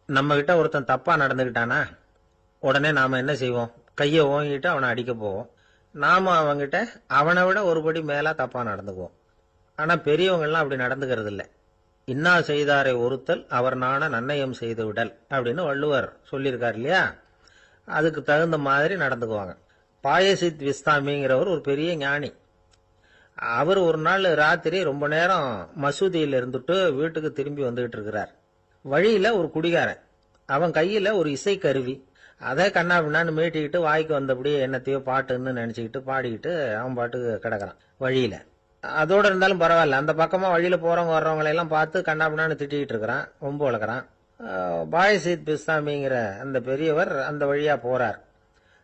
நம்ம கிட்ட ஒருத்தன் தப்பா நடந்துக்கிட்டானா உடனே நாம என்ன செய்வோம்? கையை ஓங்கிட்டு அவனை அடிக்க போவோம். நாம அவங்கிட்ட அவனை விட ஒருபடி மேலா தப்பா நடந்துக்குவோம். ஆனா பெரியவங்கெல்லாம் அப்படி நடந்துக்கிறது இல்லை. இன்னா செய்தாரை ஒருத்தல் அவர் நாண நன்னயம் செய்து விடல் அப்படின்னு வள்ளுவர் சொல்லியிருக்கார் இல்லையா? அதுக்கு தகுந்த மாதிரி நடந்துக்குவாங்க. பாயசித் விஸ்தாமிங்கிறவர் ஒரு பெரிய ஞானி. அவர் ஒரு நாள் ராத்திரி ரொம்ப நேரம் மசூதியில் இருந்துட்டு வீட்டுக்கு திரும்பி வந்துகிட்டு இருக்கிறார். வழியில ஒரு குடிகாரன், அவன் கையில ஒரு இசைக்கருவி, அதை கண்ணா பின்னான்னு மீட்டிக்கிட்டு வாய்க்கு வந்தபடியே என்னத்தையோ பாட்டுன்னு நினைச்சுக்கிட்டு பாடிக்கிட்டு அவன் பாட்டுக்கு கிடக்குறான் வழியில. அதோட இருந்தாலும் பரவாயில்ல, அந்த பக்கமா வழியில போறவங்க வர்றவங்களை எல்லாம் பார்த்து கண்ணா பின்னான்னு திட்டிக்கிட்டு இருக்கிறான், ரொம்ப வளர்க்குறான். பாயசித் பிஸ்தாமிங்கிற அந்த பெரியவர் அந்த வழியா போறார்.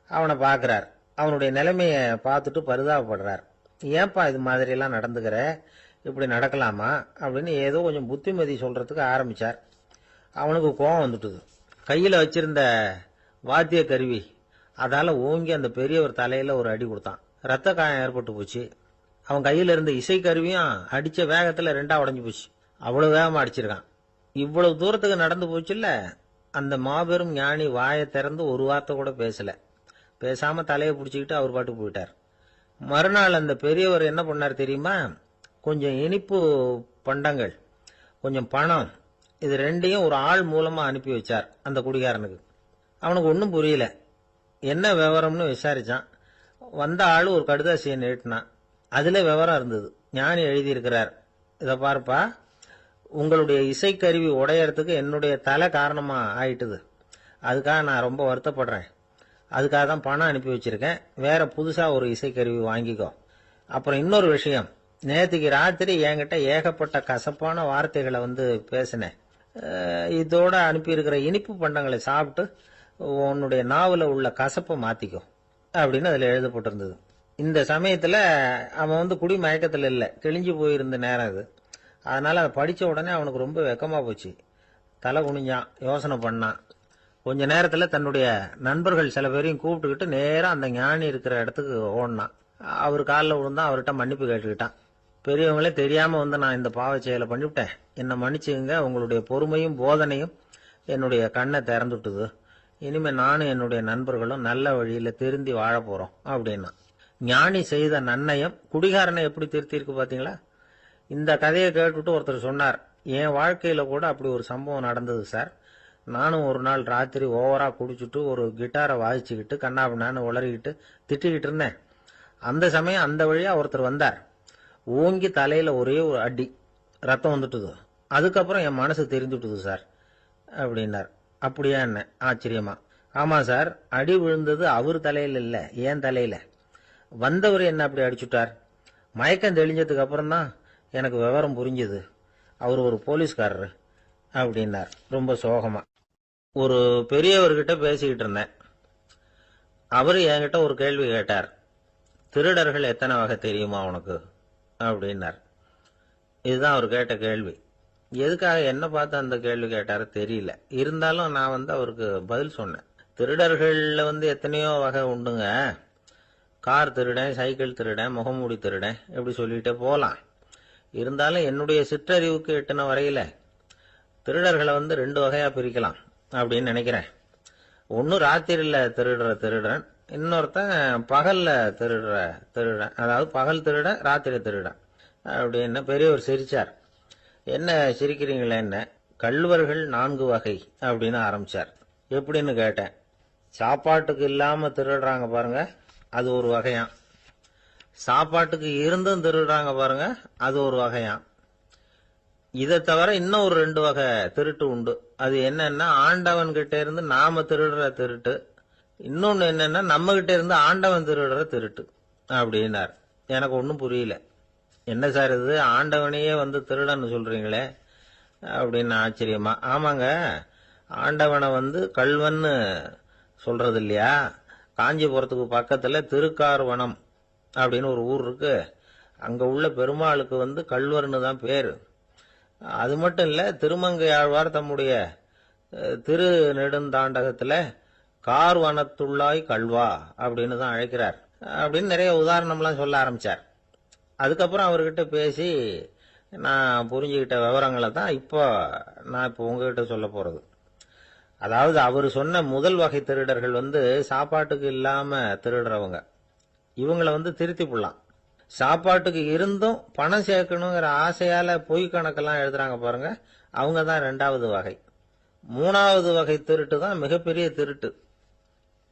அவனை பார்க்கிறார். அவனுடைய நிலைமைய பார்த்துட்டு பரிதாபப்படுறார். ஏன்பா இது மாதிரி எல்லாம் நடந்துக்கிற, இப்படி நடக்கலாமா அப்படின்னு ஏதோ கொஞ்சம் புத்திமதி சொல்றதுக்கு ஆரம்பிச்சார். அவனுக்கு கோபம் வந்துட்டுது. கையில வச்சிருந்த வாத்திய கருவி அதால ஓங்கி அந்த பெரியவர் தலையில ஒரு அடி கொடுத்தான். ரத்த காயம் ஏற்பட்டு போச்சு. அவன் கையில இருந்த இசை கருவியும் அடிச்ச வேகத்துல ரெண்டா உடஞ்சு போச்சு. அவ்வளவு வேகமா அடிச்சிருக்கான். இவ்வளவு தூரத்துக்கு நடந்து போச்சுல்ல, அந்த மாபெரும் ஞானி வாயை திறந்து ஒரு வார்த்தை கூட பேசல. பேசாம தலையை பிடிச்சிக்கிட்டு அவர் பாட்டுக்கு போயிட்டார். மறுநாள் அந்த பெரியவர் என்ன பண்ணார் தெரியுமா? கொஞ்சம் இனிப்பு பண்டங்கள், கொஞ்சம் பணம், இது ரெண்டையும் ஒரு ஆள் மூலமா அனுப்பி வச்சார் அந்த குடிகாரனுக்கு. அவனுக்கு ஒன்றும் புரியல. என்ன விவரம்னு விசாரிச்சான். வந்த ஆளு ஒரு கடுதாசியை நீட்டினான். அதுல விவரம் இருந்தது. ஞானி எழுதியிருக்கிறார், இதை பார்ப்பா, உங்களுடைய இசைக்கருவி உடையறதுக்கு என்னுடைய தலை காரணமா ஆயிட்டுது. அதுக்காக நான் ரொம்ப வருத்தப்படுறேன். அதுக்காக தான் பணம் அனுப்பி வச்சிருக்கேன். வேற புதுசா ஒரு இசைக்கருவி வாங்கிக்கோ. அப்புறம் இன்னொரு விஷயம், நேற்றுக்கு ராத்திரி என்கிட்ட ஏகப்பட்ட கசப்பான வார்த்தைகளை பேசினேன். இதோட அனுப்பியிருக்கிற இனிப்பு பண்டங்களை சாப்பிட்டு உன்னுடைய நாவல உள்ள கசப்பை மாத்திக்கோ அப்படின்னு அதுல எழுதப்பட்டிருந்தது. இந்த சமயத்துல அவன் குடி மயக்கத்துல இல்ல, கிழிஞ்சு போயிருந்த நேரம் இது. அதனால அதை படிச்ச உடனே அவனுக்கு ரொம்ப வெக்கமா போச்சு. தலை குனிஞ்சான், யோசனை பண்ணான். கொஞ்ச நேரத்துல தன்னுடைய நண்பர்கள் சில பேரையும் கூப்பிட்டுக்கிட்டு நேரா அந்த ஞானி இருக்கிற இடத்துக்கு ஓடினான். அவர் காலில் விழுந்தான். அவர்கிட்ட மன்னிப்பு கேட்டுக்கிட்டான். பெரியவங்களே தெரியாம நான் இந்த பாவ செயலை பண்ணிவிட்டேன், என்னை மன்னிச்சுங்க. உங்களுடைய பொறுமையும் போதனையும் என்னுடைய கண்ணை திறந்துட்டுது. இனிமே நானும் என்னுடைய நண்பர்களும் நல்ல வழியில திருந்தி வாழ போறோம் அப்படின்னா. ஞானி செய்த நன்னயம் குடிகாரனை எப்படி திருத்திருக்கு பாத்தீங்களா? இந்த கதையை கேட்டுட்டு ஒருத்தர் சொன்னார், என் வாழ்க்கையில கூட அப்படி ஒரு சம்பவம் நடந்தது சார். நானும் ஒரு நாள் ராத்திரி ஓவரா குடிச்சுட்டு ஒரு கிட்டாரை வாசிச்சுக்கிட்டு கண்ணாபின்னான்னு உளறிக்கிட்டு திட்டிக்கிட்டு இருந்தேன். அந்த சமயம் அந்த வழியா ஒருத்தர் வந்தார். ஓங்கி தலையில ஒரே ஒரு அடி, ரத்தம் வந்துட்டுது. அதுக்கப்புறம் என் மனசு தெரிஞ்சுட்டுது சார் அப்படின்னார். அப்படியா என்ன ஆச்சரியமா? ஆமா சார், அடி விழுந்தது அவர் தலையில இல்ல, என் தலையில. வந்தவர் என்ன அப்படி அடிச்சுட்டார். மயக்கம் தெளிஞ்சதுக்கு அப்புறம் தான் எனக்கு விவரம் புரிஞ்சுது. அவர் ஒரு போலீஸ்காரரு அப்படின்னார் ரொம்ப சோகமா. ஒரு பெரியவர்கிட்ட பேசிக்கிட்டு இருந்தேன். அவரு என்கிட்ட ஒரு கேள்வி கேட்டார். திருடர்கள் எத்தனை வகை தெரியுமா உனக்கு அப்படின்னார். இதுதான் அவர் கேட்ட கேள்வி. எதுக்காக என்ன பார்த்து அந்த கேள்வி கேட்டாரு தெரியல. இருந்தாலும் நான் அவருக்கு பதில் சொன்னேன். திருடர்கள்ல எத்தனையோ வகை உண்டுங்க. கார் திருடன், சைக்கிள் திருடன், முகமூடி திருடன், எப்படி சொல்லிட்டே போலாம். இருந்தாலும் என்னுடைய சிற்றறிவுக்கு எட்டின வரையில திருடர்களை ரெண்டு வகையா பிரிக்கலாம் அப்படின்னு நினைக்கிறேன். ஒன்னு ராத்திரியில திருடுற திருடன், இன்னொருத்தன் பகல்ல திருடுற திருடன். அதாவது பகல் திருடன், ராத்திரி திருடன் அப்படின்னு பெரியவர் சிரிச்சார். என்ன சிரிக்கிறீங்களே என்ன? கள்வர்கள் 4 வகை அப்படின்னு ஆரம்பிச்சார். எப்படின்னு கேட்டேன். சாப்பாட்டுக்கு இல்லாம திருடுறாங்க பாருங்க, அது ஒரு வகையாம். சாப்பாட்டுக்கு இருந்தும் திருடுறாங்க பாருங்க, அது ஒரு வகையாம். இதை தவிர இன்னும் ஒரு 2 வகை திருட்டு உண்டு. அது என்னன்னா, ஆண்டவன் கிட்ட இருந்து நாம திருடுற திருட்டு. இன்னொன்னு என்னன்னா, நம்ம கிட்ட இருந்து ஆண்டவன் திருடுற திருட்டு அப்படின்னார். எனக்கு ஒன்னும் புரியல. என்ன சார் இது, ஆண்டவனையே திருடன்னு சொல்றீங்களே அப்படின்னு ஆச்சரியமா. ஆமாங்க, ஆண்டவனை கள்வன்னு சொல்றது இல்லையா? காஞ்சிபுரத்துக்கு பக்கத்துல திருக்கார்வனம் அப்படின்னு ஒரு ஊர் இருக்கு. அங்க உள்ள பெருமாளுக்கு கள்வர்னு தான் பேரு. அது மட்டும் இல்ல, திருமங்கை ஆழ்வார் தம்முடைய திரு நெடுந்தாண்டகத்துல கார்வனத்துள்ளாய் கள்வா அப்படின்னு தான் அழைக்கிறார் அப்படின்னு நிறைய உதாரணம்லாம் சொல்ல ஆரம்பிச்சார். அதுக்கப்புறம் அவர்கிட்ட பேசி நான் புரிஞ்சுக்கிட்ட விவரங்களை தான் நான் இப்போ உங்ககிட்ட சொல்ல போறது. அதாவது அவர் சொன்ன முதல் வகை திருடர்கள் சாப்பாட்டுக்கு இல்லாம திருடுறவங்க. இவங்கள திருத்தி போடலாம். சாப்பாட்டுக்கு இருந்தும் பணம் சேர்க்கணுங்கிற ஆசையால பொய் கணக்கெல்லாம் எழுதுறாங்க பாருங்க, அவங்க தான் 2வது வகை. 3வது வகை திருட்டு தான் மிகப்பெரிய திருட்டு.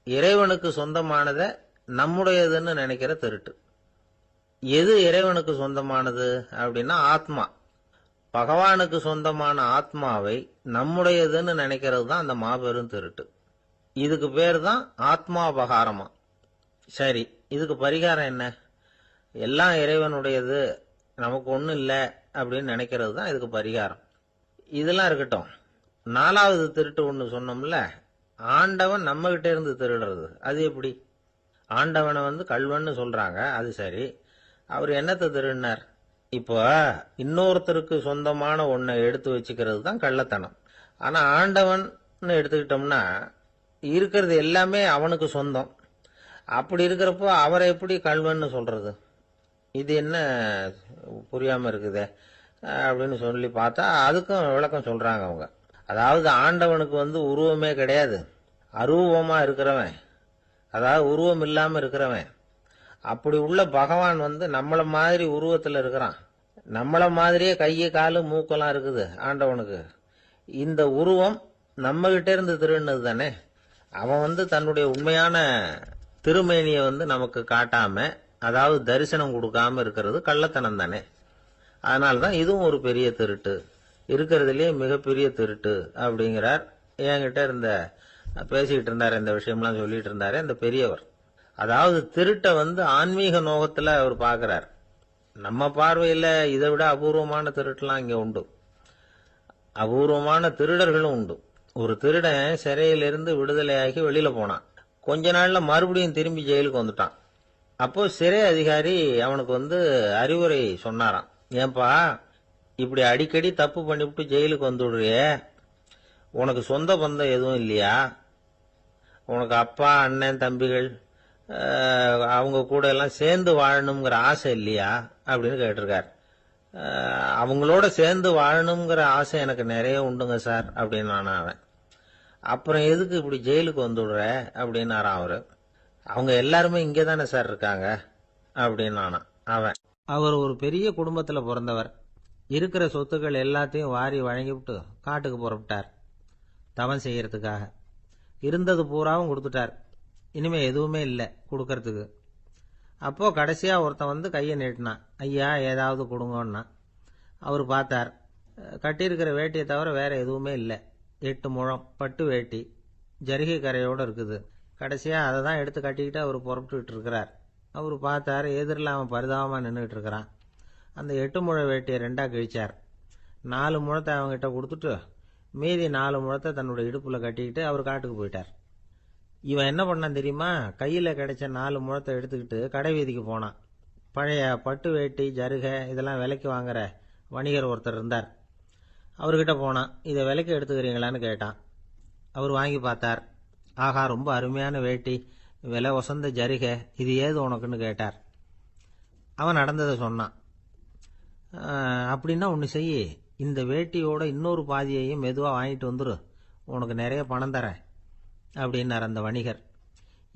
இறைவனுக்கு சொந்தமானதை நம்முடையதுன்னு நினைக்கிற திருட்டு. எது இறைவனுக்கு சொந்தமானது அப்படின்னா ஆத்மா. பகவானுக்கு சொந்தமான ஆத்மாவை நம்முடையதுன்னு நினைக்கிறது தான் அந்த மாபெரும் திருட்டு. இதுக்கு பேர் தான் ஆத்மாபகாரமா. சரி, இதுக்கு பரிகாரம் என்ன? எல்லாம் இறைவனுடையது, நமக்கு ஒன்றும் இல்லை அப்படின்னு நினைக்கிறது தான் இதுக்கு பரிகாரம். இதெல்லாம் இருக்கட்டும். 4வது திருட்டு ஒன்று சொன்னோம்ல, ஆண்டவன் நம்ம கிட்ட இருந்து திருடுறது. அது எப்படி? ஆண்டவனை கள்வன்னு சொல்றாங்க, அது சரி. அவர் என்னத்தை திருடினார்? இப்போ இன்னொருத்தருக்கு சொந்தமான ஒன்றை எடுத்து வச்சுக்கிறது தான் கள்ளத்தனம். ஆனா ஆண்டவன் எடுத்துக்கிட்டோம்னா இருக்கிறது எல்லாமே அவனுக்கு சொந்தம். அப்படி இருக்கிறப்போ அவரை எப்படி கள்வன்னு சொல்றது? இது என்ன புரியாம இருக்குதே அப்படின்னு சொல்லி பார்த்தா அதுக்கும் விளக்கம் சொல்றாங்க அவங்க. அதாவது ஆண்டவனுக்கு உருவமே கிடையாது, அரூபமா இருக்கிறவன், அதாவது உருவம் இல்லாம இருக்கிறவன். அப்படி உள்ள பகவான் நம்மள மாதிரி உருவத்துல இருக்கிறான். நம்மள மாதிரியே கையை காலு மூக்கெல்லாம் இருக்குது ஆண்டவனுக்கு. இந்த உருவம் நம்ம கிட்ட இருந்து திருடினது தானே. அவன் தன்னுடைய உண்மையான திருமேனியை நமக்கு காட்டாம, அதாவது தரிசனம் கொடுக்காம இருக்கிறது கள்ளத்தனம் தானே. அதனால்தான் இதுவும் ஒரு பெரிய திருட்டு, இருக்கிறதுலயே மிகப்பெரிய திருட்டு அப்படிங்கிறார். என்கிட்ட பேசிக்கிட்டு இருந்தாரு, இந்த விஷயம்லாம் சொல்லிட்டு இருந்தாரு இந்த பெரியவர். அதாவது திருட்டை ஆன்மீக நோகத்துல அவர் பார்க்கிறார். நம்ம பார்வையில இதை விட அபூர்வமான திருட்டுலாம் இங்க உண்டு. அபூர்வமான திருடர்களும் உண்டு. ஒரு திருடன் சிறையிலிருந்து விடுதலையாகி வெளியில போனான். கொஞ்ச நாள்ல மறுபடியும் திரும்பி ஜெயிலுக்கு வந்துட்டான். அப்போ சிறை அதிகாரி அவனுக்கு அறிவுரை சொன்னாராம். ஏன்பா இப்படி அடிக்கடி தப்பு பண்ணிவிட்டு ஜெயிலுக்கு வந்துடுறியே, உனக்கு சொந்த பந்தம் எதுவும் இல்லையா? உனக்கு அப்பா அண்ணன் தம்பிகள் அவங்க கூட எல்லாம் சேர்ந்து வாழணுங்கிற ஆசை இல்லையா அப்படின்னு கேட்டிருக்கார். அவங்களோட சேர்ந்து வாழணுங்கிற ஆசை எனக்கு நிறைய உண்டுங்க சார் அப்படின்னு அவன். அப்புறம் எதுக்கு இப்படி ஜெயிலுக்கு வந்துடுற அப்படின்னாரான் அவரு. அவங்க எல்லாருமே இங்கே தானே சார் இருக்காங்க அப்படின்னு அவன். அவர் ஒரு பெரிய குடும்பத்தில் பிறந்தவர். இருக்கிற சொத்துக்கள் எல்லாத்தையும் வாரி வழங்கிவிட்டு காட்டுக்கு புறப்பட்டார் தவம் செய்யறதுக்காக. இருந்தது பூராவும் கொடுத்துட்டார். இனிமே எதுவுமே இல்லை கொடுக்கறதுக்கு. அப்போ கடைசியா ஒருத்தன் கையை நீட்டினான். ஐயா ஏதாவது கொடுங்கன்னா. அவர் பார்த்தார். கட்டியிருக்கிற வேட்டியை தவிர வேற எதுவுமே இல்லை. 8 முழம் பட்டு வேட்டி, ஜரிகை கரையோடு இருக்குது. கடைசியா அதை தான் எடுத்து கட்டிக்கிட்டு அவர் புறப்பட்டுக்கிட்டு இருக்கிறார். அவர் பார்த்தார், எதிரில் அவன் பரிதாபமா நின்றுட்டு இருக்கிறான். அந்த 8 முழ வேட்டியை 2ஆ கிழிச்சார். 4 முழத்தை அவங்ககிட்ட கொடுத்துட்டு மீதி 4 முழத்தை தன்னுடைய இடுப்புல கட்டிக்கிட்டு அவர் காட்டுக்கு போயிட்டார். இவன் என்ன பண்ணான் தெரியுமா? கையில கிடைச்ச 4 முழத்தை எடுத்துக்கிட்டு கடை வீதிக்கு போனான். பழைய பட்டு வேட்டி ஜருகை இதெல்லாம் விலைக்கு வாங்குற வணிகர் ஒருத்தர் இருந்தார். அவர்கிட்ட போனான். இதை விலைக்கு எடுத்துக்கிறீங்களான்னு கேட்டான். அவர் வாங்கி பார்த்தார். ஆகா, ரொம்ப அருமையான வேட்டி, விலை வசந்த ஜருகை, இது ஏது உனக்குன்னு கேட்டார். அவன் நடந்ததை சொன்னான். அப்படின்னா ஒன்று செய்ய, இந்த வேட்டியோட இன்னொரு பாதியையும் மெதுவாக வாங்கிட்டு வந்துரு, உனக்கு நிறைய பணம் தரேன் அப்படின்னார் அந்த வணிகர்.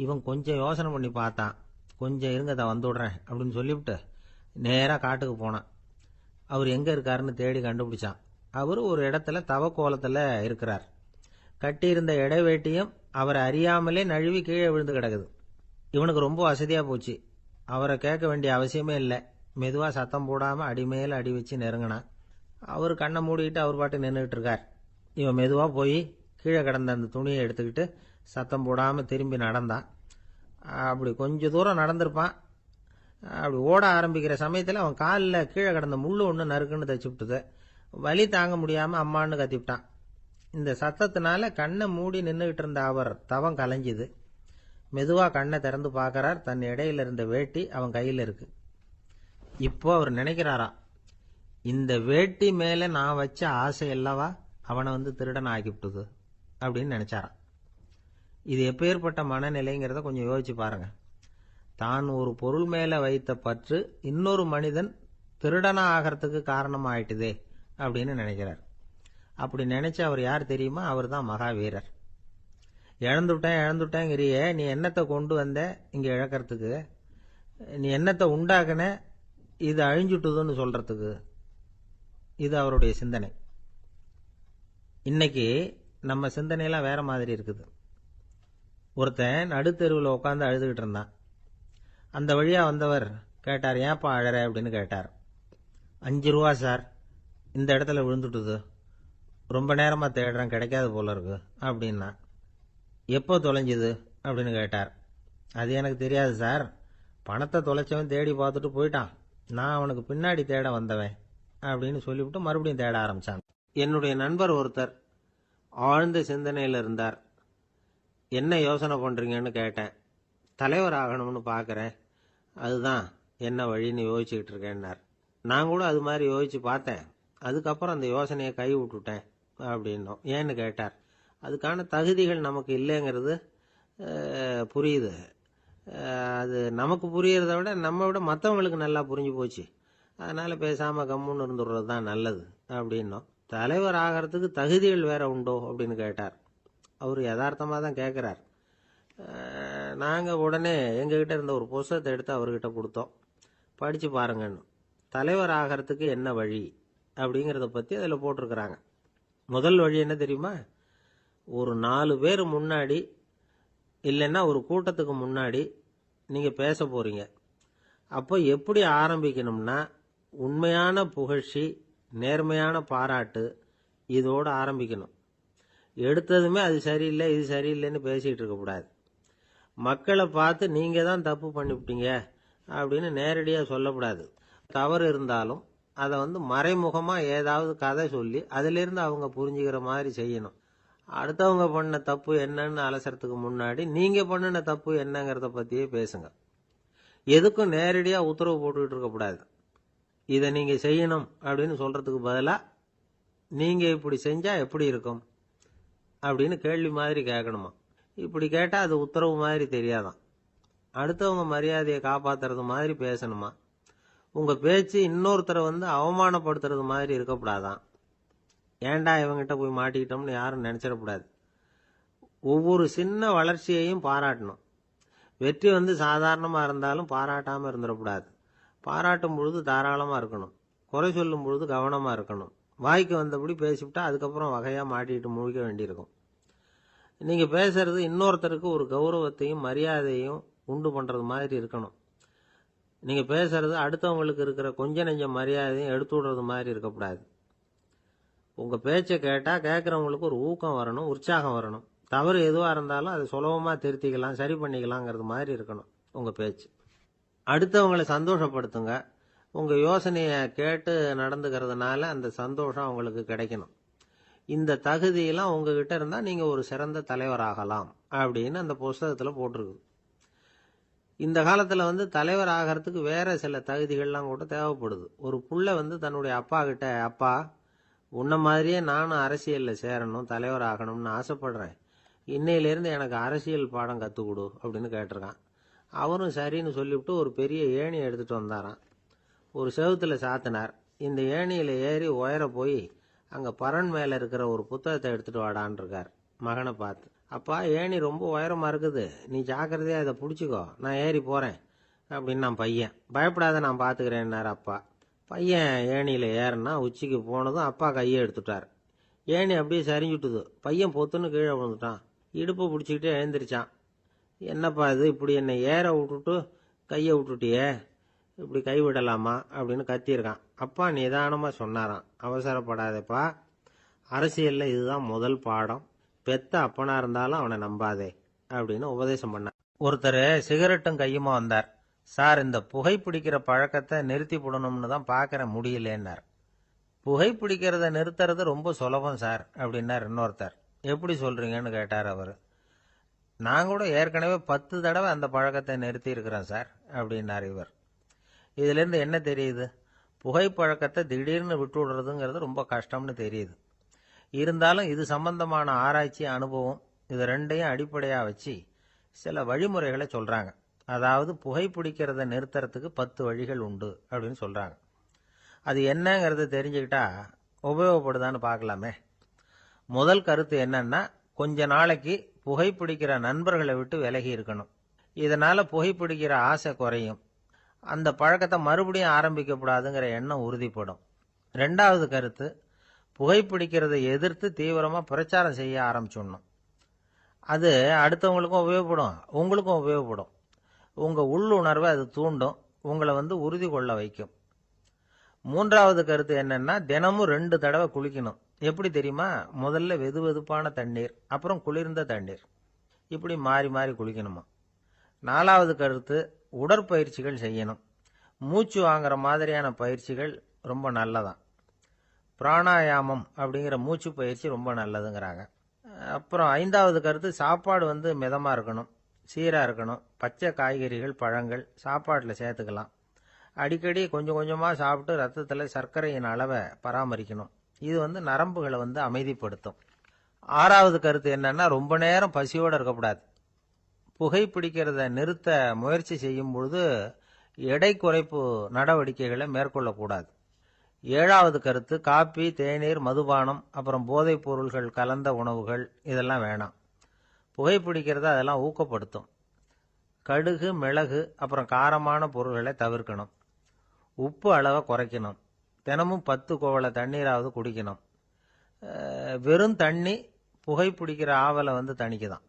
இவன் கொஞ்சம் யோசனை பண்ணி பார்த்தான். கொஞ்சம் இருங்க, தான் வந்துவிடுறேன் அப்படின்னு சொல்லிவிட்டு நேராக காட்டுக்கு போனான். அவர் எங்கே இருக்காருன்னு தேடி கண்டுபிடிச்சான். அவர் ஒரு இடத்துல தவக்கோலத்தில் இருக்கிறார். கட்டியிருந்த இடைவேட்டியும் அவரை அறியாமலே நழுவி கீழே விழுந்து கிடக்குது. இவனுக்கு ரொம்ப வசதியாக போச்சு. அவரை கேட்க வேண்டிய அவசியமே இல்லை. மெதுவாக சத்தம் போடாமல் அடிமேல அடி வச்சு நெருங்கினான். அவர் கண்ணை மூடிக்கிட்டு அவர் பாட்டு நின்றுக்கிட்டு இருக்கார். இவன் மெதுவாக போய் கீழே கிடந்த அந்த துணியை எடுத்துக்கிட்டு சத்தம் போடாமல் திரும்பி நடந்தான். அப்படி கொஞ்சம் தூரம் நடந்திருப்பான். அப்படி ஓட ஆரம்பிக்கிற சமயத்தில் அவன் காலில் கீழே கிடந்த முள்ளு ஒன்று நறுக்குன்னு தச்சு விட்டுது. வலி தாங்க முடியாமல் அம்மான்னு கத்திவிட்டான். இந்த சத்தத்தினால கண்ணை மூடி நின்றுகிட்டு இருந்த அவர் தவம் கலைஞ்சுது. மெதுவாக கண்ணை திறந்து பார்க்கறார். தன் இடையில இருந்த வேட்டி அவன் கையில் இருக்கு. இப்போ அவர் நினைக்கிறாராம், இந்த வேட்டி மேலே நான் வச்ச ஆசை அல்லவா அவனை திருடன் ஆக்கிவிட்டுது அப்படின்னு நினைச்சாராம். இது எப்பேற்பட்ட மனநிலைங்கிறத கொஞ்சம் யோசிச்சு பாருங்க. தான் ஒரு பொருள் மேல வைத்த பற்று இன்னொரு மனிதன் திருடனா ஆகிறதுக்கு காரணம் ஆயிட்டுதே அப்படின்னு நினைக்கிறார். அப்படி நினைச்ச அவர் யார் தெரியுமா? அவர் தான் மகாவீரர். இழந்துட்டேங்கிறியே, நீ என்னத்தை கொண்டு வந்த இங்க இழக்கிறதுக்கு? நீ என்னத்தை உண்டாக்குன இது அழிஞ்சுட்டுதுன்னு சொல்றதுக்கு? இது அவருடைய சிந்தனை. இன்னைக்கு நம்ம சிந்தனையெல்லாம் வேற மாதிரி இருக்குது. ஒருத்தன் நடுத்தெருவில் உட்காந்து அழுதுகிட்டு இருந்தான். அந்த வழியா வந்தவர் கேட்டார், ஏப்பா அழற அப்படின்னு கேட்டார். 5 ரூபா சார், இந்த இடத்துல விழுந்துட்டுது, ரொம்ப நேரமா தேடுறேன், கிடைக்காது போல இருக்கு அப்படின்னா. எப்போ தொலைஞ்சுது அப்படின்னு கேட்டார். அது எனக்கு தெரியாது சார், பணத்தை தொலைச்சவன் தேடி பார்த்துட்டு போயிட்டான், நான் அவனுக்கு பின்னாடி தேட வந்தவன் அப்படின்னு சொல்லிவிட்டு மறுபடியும் தேட ஆரம்பிச்சான். என்னுடைய நண்பர் ஒருத்தர் ஆழ்ந்த சிந்தனையில் இருந்தார். என்ன யோசனை பண்றீங்கன்னு கேட்டேன். தலைவர் ஆகணும்னு பார்க்குறேன், அதுதான் என்ன வழின்னு யோசிச்சுக்கிட்டு இருக்கேன்னார். நான் கூட அது மாதிரி யோசிச்சு பார்த்தேன், அதுக்கப்புறம் அந்த யோசனையை கை விட்டுட்டேன் அப்படின்னோம். ஏன்னு கேட்டார். அதுக்கான தகுதிகள் நமக்கு இல்லைங்கிறது புரியுது. அது நமக்கு புரியறத விட நம்ம விட மற்றவங்களுக்கு நல்லா புரிஞ்சு போச்சு, அதனால பேசாம கம்முன்னு இருந்துடுறது தான் நல்லது அப்படின்னோம். தலைவர் ஆகிறதுக்கு தகுதிகள் வேற உண்டோ அப்படின்னு கேட்டார். அவர் யதார்த்தமாக தான் கேட்குறார். நாங்கள் உடனே எங்ககிட்ட இருந்த ஒரு புஸ்தகத்தை எடுத்து அவர்கிட்ட கொடுத்தோம். படித்து பாருங்கன்னு. தலைவர் ஆகிறதுக்கு என்ன வழி அப்படிங்கிறத பற்றி அதில் போட்டிருக்கிறாங்க. முதல் வழி என்ன தெரியுமா? ஒரு 4 பேர் முன்னாடி இல்லைன்னா ஒரு கூட்டத்துக்கு முன்னாடி நீங்கள் பேச போகிறீங்க. அப்போ எப்படி ஆரம்பிக்கணும்னா, உண்மையான புகழ்ச்சி, நேர்மையான பாராட்டு, இதோடு ஆரம்பிக்கணும். எடுத்ததுமே அது சரியில்லை இது சரியில்லைன்னு பேசிகிட்டு இருக்கக்கூடாது. மக்களை பார்த்து நீங்கள் தான் தப்பு பண்ணிவிட்டீங்க அப்படின்னு நேரடியாக சொல்லக்கூடாது. தவறு இருந்தாலும் அதை மறைமுகமாக ஏதாவது கதை சொல்லி அதிலிருந்து அவங்க புரிஞ்சுக்கிற மாதிரி செய்யணும். அடுத்தவங்க பண்ண தப்பு என்னன்னு அலசறதுக்கு முன்னாடி நீங்கள் பண்ணின தப்பு என்னங்கிறத பற்றியே பேசுங்க. எதுக்கும் நேரடியாக உத்தரவு போட்டுக்கிட்டு இருக்கக்கூடாது. இதை நீங்கள் செய்யணும் அப்படின்னு சொல்கிறதுக்கு பதிலாக நீங்கள் இப்படி செஞ்சால் எப்படி இருக்கும் அப்படின்னு கேள்வி மாதிரி கேட்கணுமா. இப்படி கேட்டால் அது உத்தரவு மாதிரி தெரியாதான். அடுத்தவங்க மரியாதையை காப்பாற்றுறது மாதிரி பேசணுமா. உங்கள் பேச்சு இன்னொருத்தரை அவமானப்படுத்துறது மாதிரி இருக்கக்கூடாதான். ஏண்டா இவங்கிட்ட போய் மாட்டிக்கிட்டோம்னு யாரும் நினச்சிடக்கூடாது. ஒவ்வொரு சின்ன வளர்ச்சியையும் பாராட்டணும். வெற்றி சாதாரணமாக இருந்தாலும் பாராட்டாமல் இருந்துடக்கூடாது. பாராட்டும் பொழுது தாராளமாக இருக்கணும். குறை சொல்லும் பொழுது கவனமாக இருக்கணும். வாய்க்கு வந்தபடி பேசிவிட்டா அதுக்கப்புறம் வகையாக மாட்டிக்கிட்டு முழிக்க வேண்டியிருக்கும். நீங்கள் பேசுறது இன்னொருத்தருக்கு ஒரு கௌரவத்தையும் மரியாதையும் உண்டு பண்ணுறது மாதிரி இருக்கணும். நீங்கள் பேசுறது அடுத்தவங்களுக்கு இருக்கிற கொஞ்ச நெஞ்ச மரியாதையும் எடுத்து விடுறது மாதிரி இருக்கக்கூடாது. உங்கள் பேச்சை கேட்டால் கேட்குறவங்களுக்கு ஒரு ஊக்கம் வரணும், உற்சாகம் வரணும். தவறு எதுவாக இருந்தாலும் அதை சுலபமாக திருத்திக்கலாம், சரி பண்ணிக்கலாங்கிறது மாதிரி இருக்கணும் உங்கள் பேச்சு. அடுத்தவங்களை சந்தோஷப்படுத்துங்க. உங்கள் யோசனையை கேட்டு நடந்துக்கிறதுனால அந்த சந்தோஷம் அவங்களுக்கு கிடைக்கணும். இந்த தகுதியெல்லாம் உங்ககிட்ட இருந்தால் நீங்கள் ஒரு சிறந்த தலைவராகலாம் அப்படின்னு அந்த புஸ்தகத்தில் போட்டிருக்கு. இந்த காலத்தில் தலைவர் ஆகிறதுக்கு வேற சில தகுதிகள்லாம் கூட தேவைப்படுது. ஒரு புள்ள தன்னுடைய அப்பா கிட்ட, அப்பா உன்ன மாதிரியே நானும் அரசியலில் சேரணும், தலைவர் ஆகணும்னு ஆசைப்படுறேன், இன்னையிலேருந்து எனக்கு அரசியல் பாடம் கற்றுக் கொடு அப்படின்னு கேட்டிருக்கான். அவரும் சரின்னு சொல்லிவிட்டு ஒரு பெரிய ஏணியை எடுத்துகிட்டு வந்தாராம். ஒரு செவுத்தில் சாத்தினார். இந்த ஏணியில் ஏறி உயர போய் அங்கே பரன் மேலே இருக்கிற ஒரு புத்தகத்தை எடுத்துகிட்டு வாடான் இருக்கார். மகனை பார்த்து, அப்பா ஏணி ரொம்ப உயரமாக இருக்குது, நீ ஜாக்கிரதையாக இதை பிடிச்சிக்கோ, நான் ஏறி போகிறேன் அப்படின்னு நான் பையன். பயப்படாத, நான் பார்த்துக்கிறேன்னார் அப்பா. பையன் ஏணியில் ஏறினா உச்சிக்கு போனதும் அப்பா கையை எடுத்துட்டார். ஏணி அப்படியே சரிஞ்சுட்டுது. பையன் பொத்துன்னு கீழே விழுந்துட்டான். இடுப்பு பிடிச்சிக்கிட்டே எழுந்திரிச்சான். என்னப்பா இது, இப்படி என்னை ஏற விட்டுட்டு கையை விட்டுட்டியே, இப்படி கை விடலாமா அப்படின்னு கத்தியிருக்கான். அப்பா நிதானமாக சொன்னாராம், அவசரப்படாதேப்பா, அரசியலில் இதுதான் முதல் பாடம், பெத்த அப்பனா இருந்தாலும் அவனை நம்பாதே அப்படின்னு உபதேசம் பண்ணார். ஒருத்தர் சிகரெட்டும் கையுமா வந்தார். சார், இந்த புகைப்பிடிக்கிற பழக்கத்தை நிறுத்தி போடணும்னு தான் பார்க்குற, முடியலேன்னார். புகைப்பிடிக்கிறத நிறுத்துறது ரொம்ப சுலபம் சார் அப்படின்னார் இன்னொருத்தர். எப்படி சொல்றீங்கன்னு கேட்டார் அவர். நான் கூட ஏற்கனவே 10 தடவை அந்த பழக்கத்தை நிறுத்தி இருக்கிறேன் சார் அப்படின்னார் இவர். இதுலேருந்து என்ன தெரியுது? புகைப்பழக்கத்தை திடீர்னு விட்டு விடுறதுங்கிறது ரொம்ப கஷ்டம்னு தெரியுது. இருந்தாலும் இது சம்பந்தமான ஆராய்ச்சி, அனுபவம், இது ரெண்டையும் அடிப்படையாக வச்சு சில வழிமுறைகளை சொல்கிறாங்க. அதாவது புகைப்பிடிக்கிறத நிறுத்துறதுக்கு 10 வழிகள் உண்டு அப்படின்னு சொல்கிறாங்க. அது என்னங்கிறத தெரிஞ்சுக்கிட்டா உபயோகப்படுதான்னு பார்க்கலாமே. முதல் கருத்து என்னன்னா, கொஞ்ச நாளைக்கு புகைப்பிடிக்கிற நண்பர்களை விட்டு விலகி இருக்கணும். இதனால புகைப்பிடிக்கிற ஆசை குறையும். அந்த பழக்கத்தை மறுபடியும் ஆரம்பிக்கப்படாதுங்கிற எண்ணம் உறுதிப்படும். ரெண்டாவது கருத்து, புகைப்பிடிக்கிறதை எதிர்த்து தீவிரமா பிரச்சாரம் செய்ய ஆரம்பிச்சிடணும். அது அடுத்தவங்களுக்கும் உபயோகப்படும், உங்களுக்கும் உபயோகப்படும். உங்க உள்ளுணர்வை அது தூண்டும், உங்களை உறுதி கொள்ள வைக்கும். மூன்றாவது கருத்து என்னன்னா, தினமும் 2 தடவை குளிக்கணும். எப்படி தெரியுமா? முதல்ல வெதுவெதுப்பான தண்ணீர், அப்புறம் குளிர்ந்த தண்ணீர், இப்படி மாறி மாறி குளிக்கணுமா. நாலாவது கருத்து, உடற்பயிற்சிகள் செய்யணும். மூச்சு வாங்குற மாதிரியான பயிற்சிகள் ரொம்ப நல்லதான். பிராணாயாமம் அப்படிங்கிற மூச்சு பயிற்சி ரொம்ப நல்லதுங்கிறாங்க. அப்புறம் ஐந்தாவது கருத்து, சாப்பாடு மிதமா இருக்கணும், சீரா இருக்கணும். பச்சை காய்கறிகள், பழங்கள் சாப்பாட்டில் சேர்த்துக்கலாம். அடிக்கடி கொஞ்சம் கொஞ்சமா சாப்பிட்டு ரத்தத்தில் சர்க்கரையின் அளவை பராமரிக்கணும். இது நரம்புகளை அமைதிப்படுத்தும். ஆறாவது கருத்து என்னன்னா, ரொம்ப நேரம் பசியோடு இருக்கக்கூடாது. புகைப்பிடிக்கிறத நிறுத்த முயற்சி செய்யும் பொழுது எடை குறைப்பு நடவடிக்கைகளை மேற்கொள்ளக்கூடாது. ஏழாவது கருத்து, காப்பி, தேநீர், மதுபானம், அப்புறம் போதைப் பொருள்கள் கலந்த உணவுகள் இதெல்லாம் வேணாம். புகைப்பிடிக்கிறத அதெல்லாம் ஊக்கப்படுத்தும். கடுகு, மிளகு, அப்புறம் காரமான பொருள்களை தவிர்க்கணும். உப்பு அளவை குறைக்கணும். தினமும் 10 குவளை தண்ணீராவது குடிக்கணும். வெறும் தண்ணி புகைப்பிடிக்கிற ஆவலை தணிக்குதான்.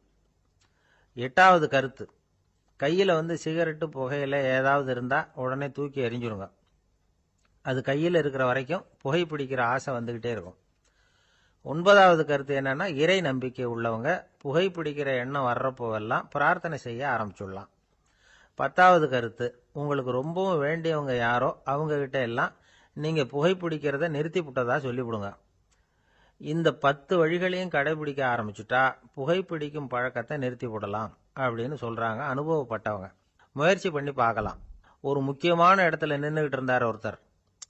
எட்டாவது கருத்து, கையில் சிகரெட்டு, புகையில ஏதாவது இருந்தால் உடனே தூக்கி எறிஞ்சிருங்க. அது கையில் இருக்கிற வரைக்கும் புகைப்பிடிக்கிற ஆசை வந்துக்கிட்டே இருக்கும். ஒன்பதாவது கருத்து என்னன்னா, இறை நம்பிக்கை உள்ளவங்க புகைப்பிடிக்கிற எண்ணம் வர்றப்போவெல்லாம் பிரார்த்தனை செய்ய ஆரம்பிச்சுடலாம். 10வது கருத்து, உங்களுக்கு ரொம்பவும் வேண்டியவங்க யாரோ அவங்க கிட்ட எல்லாம் நீங்க புகைப்பிடிக்கிறத நிறுத்தி விட்டதா சொல்லிவிடுங்க. இந்த 10 வழிகளையும் கடைபிடிக்க ஆரம்பிச்சுட்டா புகைப்பிடிக்கும் பழக்கத்தை நிறுத்தி விடலாம் அப்படின்னு சொல்றாங்க அனுபவப்பட்டவங்க. முயற்சி பண்ணி பார்க்கலாம். ஒரு முக்கியமான இடத்துல நின்றுகிட்டு இருந்தார் ஒருத்தர்.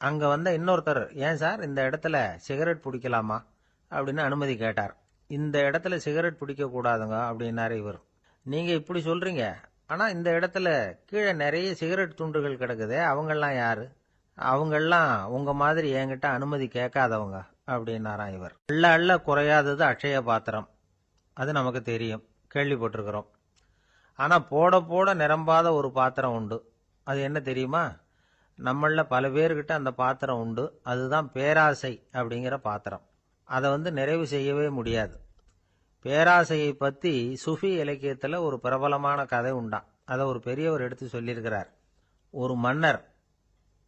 அங்க இன்னொருத்தர், ஏன் சார் இந்த இடத்துல சிகரெட் பிடிக்கலாமா அப்படின்னு அனுமதி கேட்டார். இந்த இடத்துல சிகரெட் பிடிக்க கூடாதுங்க அப்படின்னாரு இவர். நீங்க இப்படி சொல்றீங்க, ஆனா இந்த இடத்துல கீழே நிறைய சிகரெட் துண்டுகள் கிடக்குதே, அவங்கெல்லாம் யாரு? அவங்கெல்லாம் உங்க மாதிரி என்கிட்ட அனுமதி கேட்காதவங்க அப்படின்னாராம் இவர். அள்ள அள்ள குறையாதது அட்சய பாத்திரம், அது நமக்கு தெரியும், கேள்விப்பட்டிருக்கிறோம். ஆனா போட போட நிரம்பாத ஒரு பாத்திரம் உண்டு. அது என்ன தெரியுமா? நம்மள பல பேர்கிட்ட அந்த பாத்திரம் உண்டு. அதுதான் பேராசை அப்படிங்கிற பாத்திரம். அதை நிறைவு செய்யவே முடியாது. பேராசையை பத்தி சுஃபி இலக்கியத்துல ஒரு பிரபலமான கதை உண்டாம். அதை ஒரு பெரியவர் எடுத்து சொல்லியிருக்கிறார். ஒரு மன்னர்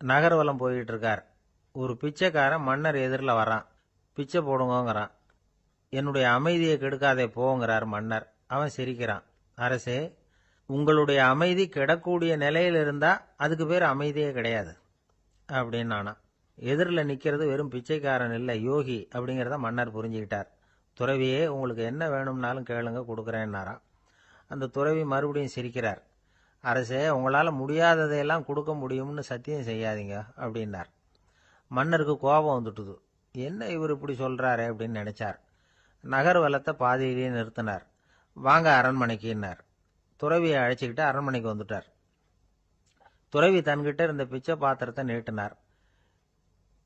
நகர்வலம் போயிட்டு இருக்கார். ஒரு பிச்சைக்காரன் மன்னர் எதிரில் வரான். பிச்சை போடுங்கிறான். என்னுடைய அமைதியை கெடுக்காதே போங்கிறார் மன்னர். அவன் சிரிக்கிறான். அரசே, உங்களுடைய அமைதி கெடக்கூடிய நிலையில் இருந்தா அதுக்கு பேர் அமைதியே கிடையாது அப்படின்னு நானா. எதிரில் நிக்கிறது வெறும் பிச்சைக்காரன் இல்லை, யோகி அப்படிங்கிறத மன்னர் புரிஞ்சுக்கிட்டார். துறவியே, உங்களுக்கு என்ன வேணும்னாலும் கேளுங்க, கொடுக்குறேன்னாராம். அந்த துறவி மறுபடியும் சிரிக்கிறார். அரசே, உங்களால் முடியாததையெல்லாம் கொடுக்க முடியும்னு சத்தியம் செய்யாதீங்க அப்படின்னார். மன்னருக்கு கோபம் வந்துட்டுது. என்ன இவர் இப்படி சொல்றாரு அப்படின்னு நினைச்சார். நகர்வலத்தை பாதியிலேயே நிறுத்தினார். வாங்க அரண்மனைக்குன்னார். துறவியை அழைச்சிக்கிட்டு அரண்மனைக்கு வந்துட்டார். துறவி தன்கிட்ட இருந்த பிச்சை பாத்திரத்தை நீட்டினார்.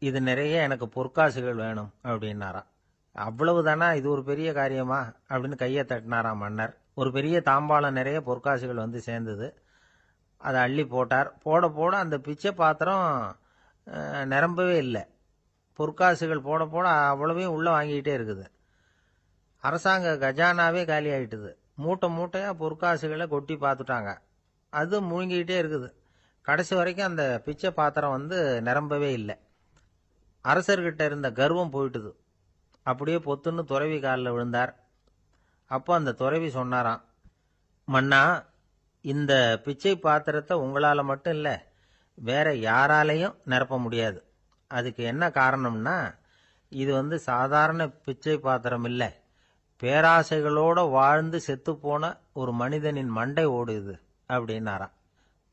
இது நிறைய எனக்கு பொற்காசுகள் வேணும் அப்படின்னாராம். அவ்வளவுதானா, இது ஒரு பெரிய காரியமா அப்படின்னு கையை தட்டினாராம் மன்னர். ஒரு பெரிய தாம்பாளம் நிறைய பொற்காசுகள் சேர்ந்தது. அதை அள்ளி போட்டார். போட போட அந்த பிச்சை பாத்திரம் நிரம்பவே இல்லை. பொற்காசுகள் போட போட அவ்வளவையும் உள்ள வாங்கிக்கிட்டே இருக்குது. அரசாங்க கஜானாவே காலி ஆயிட்டுது. மூட்டை மூட்டையா பொற்காசுகளை கொட்டி பார்த்துட்டாங்க. அது முழுங்கிக்கிட்டே இருக்குது. கடைசி வரைக்கும் அந்த பிச்சை பாத்திரம் நிரம்பவே இல்லை. அரசர்கிட்ட இருந்த கர்வம் போயிட்டுது. அப்படியே பொத்துன்னு துறவி காலில் விழுந்தார். அப்போ அந்த துறவி சொன்னாராம், மன்னா, இந்த பிச்சை பாத்திரத்தை உங்களால் மட்டும் இல்லை, வேற யாராலையும் நிரப்ப முடியாது. அதுக்கு என்ன காரணம்னா, இது சாதாரண பிச்சை பாத்திரம் இல்லை, பேராசைகளோட வாழ்ந்து செத்து போன ஒரு மனிதனின் மண்டை ஓடுது அப்படின்னாராம்.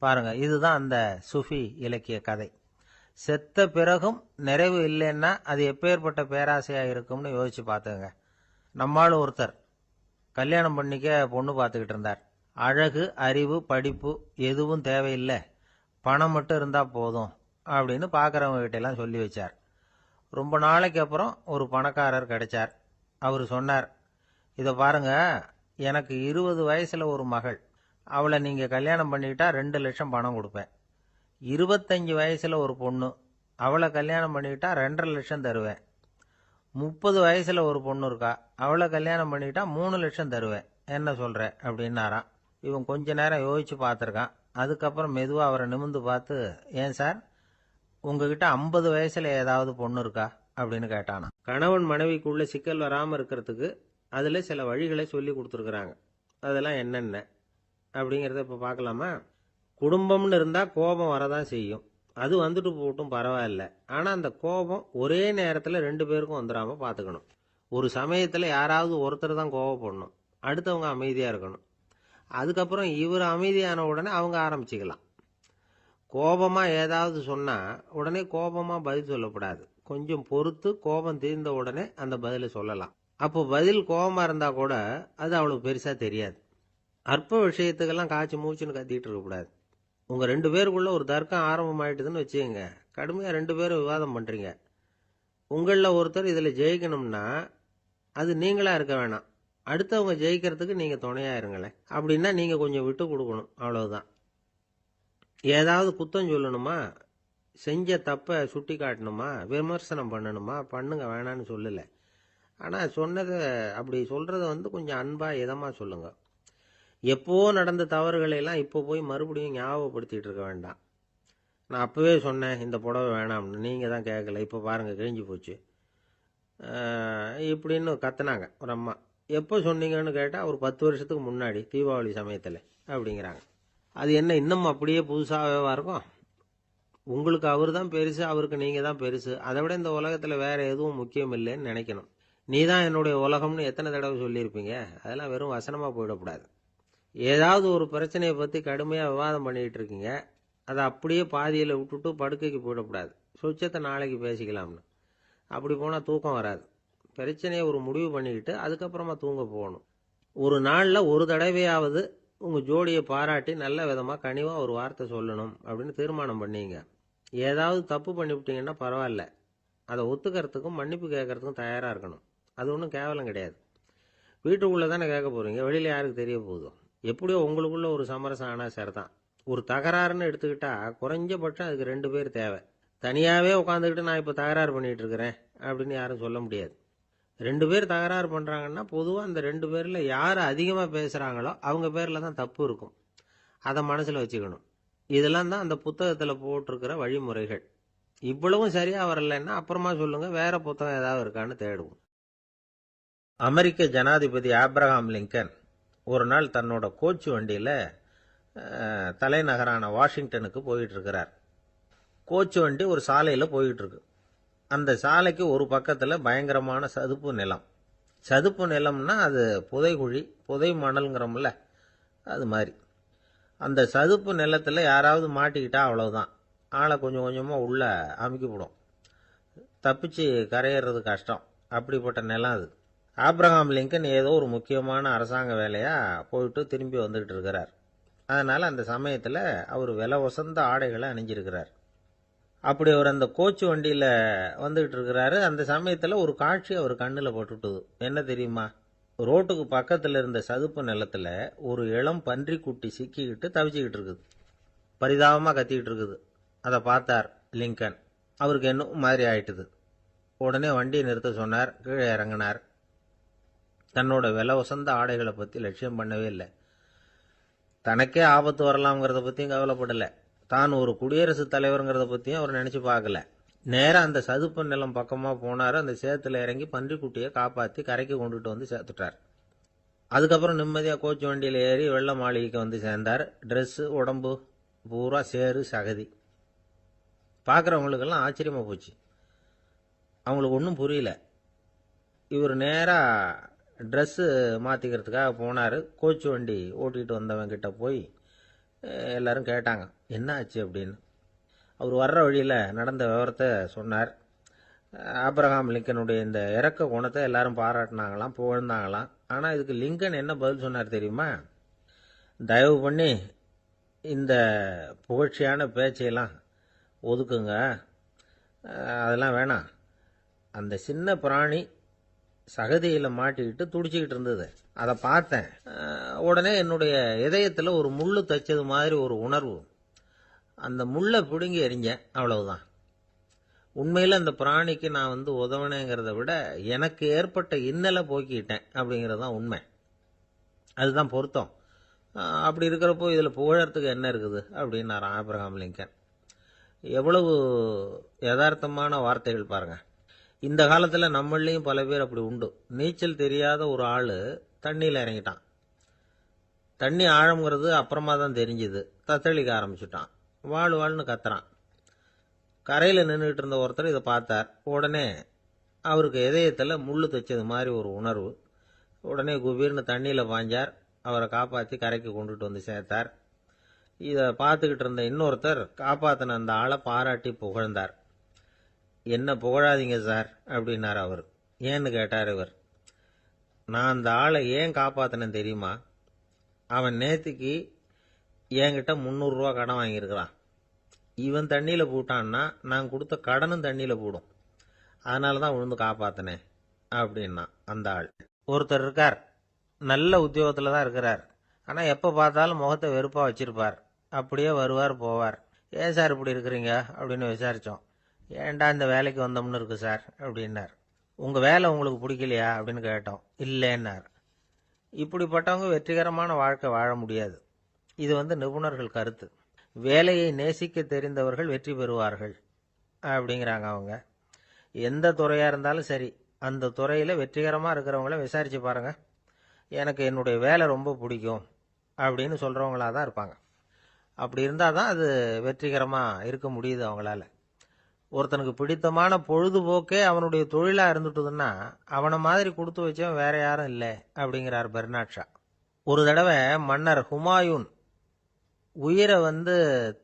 பாருங்க, இதுதான் அந்த சுஃபி இலக்கிய கதை. செத்த பிறகும் நிறைவு இல்லைன்னா அது எப்பேற்பட்ட பேராசையா இருக்கும்னு யோசிச்சு பார்த்துங்க. நம்மால் ஒருத்தர் கல்யாணம் பண்ணிக்க பொண்ணு பார்த்துக்கிட்டு இருந்தார். அழகு, அறிவு, படிப்பு எதுவும் தேவையில்லை, பணம் மட்டும் இருந்தா போதும் அப்படின்னு பார்க்குறவங்க கிட்ட எல்லாம் சொல்லி வச்சார். ரொம்ப நாளைக்கு அப்புறம் ஒரு பணக்காரர் கிடைச்சார். அவர் சொன்னார், இதை பாருங்க, எனக்கு 20 வயசுல ஒரு மகள், அவளை நீங்க கல்யாணம் பண்ணிக்கிட்டா 2 லட்சம் பணம் கொடுப்பேன். 25 வயசுல ஒரு பொண்ணு, அவளை கல்யாணம் பண்ணிக்கிட்டா 2.5 லட்சம் தருவேன். 30 வயசுல ஒரு பொண்ணு இருக்கா, அவளை கல்யாணம் பண்ணிக்கிட்டா 3 லட்சம் தருவேன். என்ன சொல்ற அப்படின்னாராம். இவன் கொஞ்ச நேரம் யோசிச்சு பார்த்துருக்கான். அதுக்கப்புறம் மெதுவா அவரை நிமிர்ந்து பார்த்து, ஏன் சார், உங்ககிட்ட 50 வயசுல ஏதாவது பொண்ணு இருக்கா அப்படின்னு கேட்டானா. கணவன் மனைவிக்குள்ள சிக்கல் வராம இருக்கிறதுக்கு அதுல சில வழிகளை சொல்லி கொடுத்துருக்குறாங்க. அதெல்லாம் என்னென்ன அப்படிங்கிறத இப்ப பார்க்கலாமா? குடும்பம்னு இருந்தா கோபம் வரதான் செய்யும். அது வந்துட்டு போட்டும் பரவாயில்ல. ஆனா அந்த கோபம் ஒரே நேரத்துல 2 பேருக்கும் வந்துடாம பாத்துக்கணும். ஒரு சமயத்துல யாராவது ஒருத்தர் தான் கோபப்படணும், அடுத்தவங்க அமைதியா இருக்கணும். அதுக்கப்புறம் இவர் அமைதியான உடனே அவங்க ஆரம்பிச்சுக்கலாம். கோபமா ஏதாவது சொன்னா உடனே கோபமா பதில் சொல்லக்கூடாது. கொஞ்சம் பொறுத்து கோபம் தீர்ந்த உடனே அந்த பதிலை சொல்லலாம். அப்போ பதில் கோபமா இருந்தா கூட அது அவளுக்கு பெருசா தெரியாது. அற்ப விஷயத்துக்கெல்லாம் காய்ச்சி மூச்சுன்னு கத்திட்டு இருக்கக்கூடாது. உங்க 2 பேருக்குள்ள ஒரு தர்க்கம் ஆரம்பமாயிட்டுதுன்னு வச்சுக்கோங்க. கடுமையா 2 பேரும் விவாதம் பண்றீங்க. உங்களில் ஒருத்தர் இதுல ஜெயிக்கணும்னா அது நீங்களா இருக்க வேணாம், அடுத்தவங்க ஜெயிக்கிறதுக்கு நீங்க துணையா இருங்களேன். அப்படின்னா நீங்க கொஞ்சம் விட்டு கொடுக்கணும், அவ்வளவுதான். ஏதாவது குத்தம் சொல்லணுமா, செஞ்ச தப்பை சுட்டி காட்டணுமா, விமர்சனம் பண்ணணுமா, பண்ணுங்க, வேணான்னு சொல்லல. ஆனா சொன்னதை அப்படி சொல்றத கொஞ்சம் அன்பா இதமா சொல்லுங்க. எப்போ நடந்த தவறுகளை எல்லாம் இப்போ போய் மறுபடியும் ஞாபகப்படுத்திட்டு இருக்க வேண்டாம். நான் அப்பவே சொன்னேன் இந்த புடவை வேணாம்னு, நீங்க தான் கேட்கல, இப்போ பாருங்க கிழிஞ்சு போச்சு இப்படின்னு கத்துனாங்க ஒரு அம்மா. எப்போ சொன்னீங்கன்னு கேட்டால் ஒரு 10 வருஷத்துக்கு முன்னாடி தீபாவளி சமயத்தில் அப்படிங்கிறாங்க. அது என்ன இன்னும் அப்படியே புதுசாகவே இருக்கும்? உங்களுக்கு அவர் தான் பெருசு, அவருக்கு நீங்கள் தான் பெருசு. அதை விட இந்த உலகத்தில் வேற எதுவும் முக்கியம் இல்லைன்னு நினைக்கணும். நீ தான் என்னுடைய உலகம்னு எத்தனை தடவை சொல்லியிருப்பீங்க? அதெல்லாம் வெறும் வசனமாக போயிடக்கூடாது. ஏதாவது ஒரு பிரச்சனையை பற்றி கடுமையாக விவாதம் பண்ணிக்கிட்டு இருக்கீங்க, அதை அப்படியே பாதியில் விட்டுட்டு படுக்கைக்கு போயிடக்கூடாது. சுச்சத்தை நாளைக்கு பேசிக்கலாம்னு. அப்படி போனால் தூக்கம் வராது. பிரச்சனையை ஒரு முடிவு பண்ணிக்கிட்டு அதுக்கப்புறமா தூங்க போகணும். ஒரு நாளில் ஒரு தடவையாவது உங்கள் ஜோடியை பாராட்டி நல்ல விதமாக கனிவாக ஒரு வார்த்தை சொல்லணும் அப்படின்னு தீர்மானம் பண்ணீங்க. ஏதாவது தப்பு பண்ணிவிட்டீங்கன்னா பரவாயில்ல, அதை ஒத்துக்கிறதுக்கும் மன்னிப்பு கேட்கறதுக்கும் தயாராக இருக்கணும். அது ஒன்றும் கேவலம் கிடையாது. வீட்டுக்குள்ளே தானே கேட்க போகிறீங்க, வெளியில் யாருக்கு தெரிய போகுதோ? எப்படியோ உங்களுக்குள்ள ஒரு சமரசம் ஆனால் சரிதான். ஒரு தகராறுன்னு எடுத்துக்கிட்டா குறைஞ்சபட்சம் அதுக்கு 2 பேர் தேவை. தனியாகவே உட்காந்துக்கிட்டு நான் இப்போ தகராறு பண்ணிகிட்டு இருக்கிறேன் அப்படின்னு யாரும் சொல்ல முடியாது. 2 பேர் தகராறு பண்ணுறாங்கன்னா பொதுவாக அந்த 2 பேரில் யார் அதிகமாக பேசுகிறாங்களோ அவங்க பேரில் தான் தப்பு இருக்கும். அதை மனசில் வச்சுக்கணும். இதெல்லாம் தான் அந்த புத்தகத்தில் போட்டிருக்கிற வழிமுறைகள். இவ்வளவும் சரியாக வரலைன்னா அப்புறமா சொல்லுங்கள், வேற புத்தகம் ஏதாவது இருக்கான்னு தேடுவோம். அமெரிக்க ஜனாதிபதி ஆப்ரஹாம் லிங்கன் ஒரு நாள் தன்னோட கோச்சு வண்டியில் தலைநகரான வாஷிங்டனுக்கு போயிட்டு இருக்கிறார். கோச்சு வண்டி ஒரு சாலையில் போயிட்டு இருக்கு. அந்த சாலைக்கு ஒரு பக்கத்தில் பயங்கரமான சதுப்பு நிலம். சதுப்பு நிலம்னா அது புதைகுழி, புதை மணல்ங்கிறோம்ல, அது மாதிரி. அந்த சதுப்பு நிலத்தில் யாராவது மாட்டிக்கிட்டா அவ்வளவுதான், ஆளை கொஞ்சம் கொஞ்சமாக உள்ள அமுக்கிவிடும். தப்பிச்சு கரையேறது கஷ்டம். அப்படிப்பட்ட நிலம் அது. ஆப்ரஹாம் லிங்கன் ஏதோ ஒரு முக்கியமான அரசாங்க வேலையாக போயிட்டு திரும்பி வந்துகிட்டு இருக்கிறார். அதனால் அந்த சமயத்தில் அவர் விலை உசந்த ஆடைகளை அணிஞ்சிருக்கிறார். அப்படி அவர் அந்த கோச்சு வண்டியில் வந்துகிட்டு இருக்கிறாரு. அந்த சமயத்தில் ஒரு காட்சி அவர் கண்ணில் பட்டுட்டுது. என்ன தெரியுமா? ரோட்டுக்கு பக்கத்தில் இருந்த சதுப்பு நிலத்தில் ஒரு இளம் பன்றிக்குட்டி சிக்கிக்கிட்டு தவிச்சுக்கிட்டு இருக்குது. பரிதாபமாக கத்திக்கிட்டு இருக்குது. அதை பார்த்தார் லிங்கன். அவருக்கு என்ன மாதிரி ஆயிட்டுது. உடனே வண்டியை நிறுத்த சொன்னார். கீழே இறங்கினார். தன்னோட விலை உசந்த ஆடைகளை பற்றி லட்சியம் பண்ணவே இல்லை. தனக்கே ஆபத்து வரலாம்ங்கிறத பற்றியும் கவலைப்படலை. தான் ஒரு குடியரசுத் தலைவருங்கிறத பற்றியும் அவர் நினச்சி பார்க்கல. நேராக அந்த சதுப்பு நிலம் பக்கமாக போனார். அந்த சேத்துல இறங்கி பன்றிக்குட்டியை காப்பாற்றி கரைக்கு கொண்டுட்டு வந்து சேர்த்துட்டார். அதுக்கப்புறம் நிம்மதியாக கோச்சு வண்டியில் ஏறி வெள்ள மாளிகைக்கு வந்து சேர்ந்தார். ட்ரெஸ்ஸு உடம்பு பூரா சேறு சகதி. பார்க்குறவங்களுக்கெல்லாம் ஆச்சரியமாக போச்சு. அவங்களுக்கு ஒன்றும் புரியல. இவர் நேராக ட்ரெஸ்ஸு மாற்றிக்கிறதுக்காக போனார். கோச்சு வண்டி ஓட்டிகிட்டு வந்தவங்கிட்ட போய் எல்லாரும் கேட்டாங்க என்ன ஆச்சு அப்படின்னு. அவர் வர்ற வழியில் நடந்த விவரத்தை சொன்னார். ஆப்ரஹாம் லிங்கனுடைய இந்த இறக்க குணத்தை எல்லாரும் பாராட்டினாங்களாம், புகழ்ந்தாங்களாம். ஆனால் இதுக்கு லிங்கன் என்ன பதில் சொன்னார் தெரியுமா? தயவு பண்ணி இந்த புகழ்ச்சியான பேச்சையெல்லாம் ஒதுக்குங்க, அதெல்லாம் வேணாம். அந்த சின்ன பிராணி சகதியில் மாட்டிக்கிட்டு துடிச்சிக்கிட்டு இருந்தது. அதை பார்த்தேன். உடனே என்னுடைய இதயத்தில் ஒரு முள்ளு தைச்சது மாதிரி ஒரு உணர்வு. அந்த முள்ளை பிடுங்கி எறிஞ்சேன், அவ்வளவுதான். உண்மையில் அந்த பிராணிக்கு நான் உதவினேங்கிறத விட எனக்கு ஏற்பட்ட இன்னலை போக்கிட்டேன் அப்படிங்கிறது தான் உண்மை. அதுதான் பொருத்தம். அப்படி இருக்கிறப்போ இதில் புகழறதுக்கு என்ன இருக்குது அப்படின்னாரு ஆபிரகாம் லிங்கன். எவ்வளவு யதார்த்தமான வார்த்தைகள் பாருங்க. இந்த காலத்தில் நம்மளையும் பல பேர் அப்படி உண்டு. நீச்சல் தெரியாத ஒரு ஆள் தண்ணியில் இறங்கிட்டான். தண்ணி ஆழம்ங்கிறது அப்புறமா தான் தெரிஞ்சுது. தத்தளிக்க ஆரம்பிச்சுட்டான். வாழ்னு கத்துறான். கரையில் நின்றுட்டு இருந்த ஒருத்தர் இதை பார்த்தார். உடனே அவருக்கு இதயத்தில் முள்ளு தைச்சது மாதிரி ஒரு உணர்வு. உடனே குபீர்னு தண்ணியில் பாஞ்சார். அவரை காப்பாற்றி கரைக்கு கொண்டுட்டு வந்து சேர்த்தார். இதை பார்த்துக்கிட்டு இருந்த இன்னொருத்தர் காப்பாற்றின அந்த ஆளை பாராட்டி புகழ்ந்தார். என்ன புகழாதீங்க சார் அப்படின்னார் அவர். ஏன்னு கேட்டார் இவர். நான் அந்த ஆளை ஏன் காப்பாற்றினேன் தெரியுமா? அவன் நேற்றுக்கு என்கிட்ட 300 ரூபா கடன் வாங்கியிருக்கிறான். இவன் தண்ணியில் போட்டான்னா நான் கொடுத்த கடனும் தண்ணியில் போடும். அதனால தான் விழுந்து காப்பாற்றினேன் அப்படின்னா அந்த ஆள். ஒருத்தர் இருக்கார், நல்ல உத்தியோகத்தில் தான் இருக்கிறார். ஆனால் எப்போ பார்த்தாலும் முகத்தை வெறுப்பாக வச்சிருப்பார். அப்படியே வருவார் போவார். ஏன் சார் இப்படி இருக்கிறீங்க அப்படின்னு விசாரித்தோம். ஏன்டா இந்த வேலைக்கு வந்தோம்னு இருக்கு சார் அப்படின்னார். உங்கள் வேலை உங்களுக்கு பிடிக்கலையா அப்படின்னு கேட்டோம். இல்லைன்னார். இப்படிப்பட்டவங்க வெற்றிகரமான வாழ்க்கை வாழ முடியாது. இது நிபுணர்கள் கருத்து. வேலையை நேசிக்க தெரிந்தவர்கள் வெற்றி பெறுவார்கள் அப்படிங்கிறாங்க அவங்க. எந்த துறையாக இருந்தாலும் சரி, அந்த துறையில் வெற்றிகரமாக இருக்கிறவங்கள விசாரித்து பாருங்கள். எனக்கு என்னுடைய வேலை ரொம்ப பிடிக்கும் அப்படின்னு சொல்கிறவங்களாக தான் இருப்பாங்க. அப்படி இருந்தால் தான் அது வெற்றிகரமாக இருக்க முடியுது அவங்களால. ஒருத்தனுக்கு பிடித்தமான பொழுதுபோக்கே அவனுடைய தொழிலாக இருந்துட்டுதுன்னா அவனை மாதிரி கொடுத்து வச்சவன் வேற யாரும் இல்லை அப்படிங்கிறார் பெர்னாட் ஷா. ஒரு தடவை மன்னர் ஹுமாயூன் உயிரை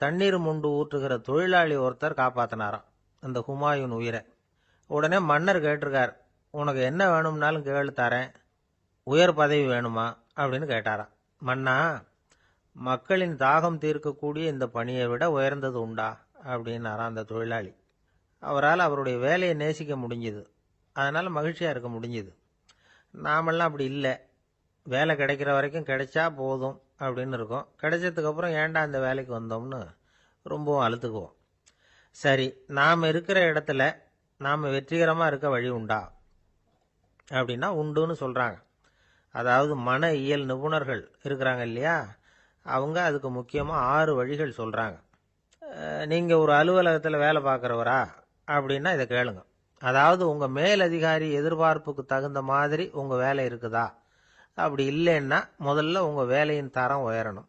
தண்ணீர் முண்டு ஊற்றுகிற தொழிலாளி ஒருத்தர் காப்பாற்றினாராம் அந்த ஹுமாயூன் உயிரை. உடனே மன்னர் கேட்டிருக்கார், உனக்கு என்ன வேணும்னாலும் கேளு தரேன், உயர் பதவி வேணுமா அப்படின்னு கேட்டாராம். மன்னா, மக்களின் தாகம் தீர்க்கக்கூடிய இந்த பணியை விட உயர்ந்தது உண்டா அப்படின்னாராம் அந்த தொழிலாளி. அவரால் அவருடைய வேலையை நேசிக்க முடிஞ்சுது. அதனால் மகிழ்ச்சியாக இருக்க முடிஞ்சுது. நாமெல்லாம் அப்படி இல்லை. வேலை கிடைக்கிற வரைக்கும் கிடைச்சா போதும் அப்படின்னு இருக்கோம். கிடைச்சதுக்கப்புறம் ஏன்டா இந்த வேலைக்கு வந்தோம்னு ரொம்பவும் அழுத்துக்குவோம். சரி, நாம் இருக்கிற இடத்துல நாம் வெற்றிகரமாக இருக்க வழி உண்டா அப்படின்னா உண்டுன்னு சொல்கிறாங்க. அதாவது மன இயல் நிபுணர்கள் இருக்கிறாங்க இல்லையா, அவங்க அதுக்கு முக்கியமாக 6 வழிகள் சொல்கிறாங்க. நீங்கள் ஒரு அலுவலகத்தில் வேலை பார்க்குறவரா அப்படின்னா இதை கேளுங்க. அதாவது உங்கள் மேலதிகாரி எதிர்பார்ப்புக்கு தகுந்த மாதிரி உங்கள் வேலை இருக்குதா? அப்படி இல்லைன்னா முதல்ல உங்கள் வேலையின் தரம் உயரணும்.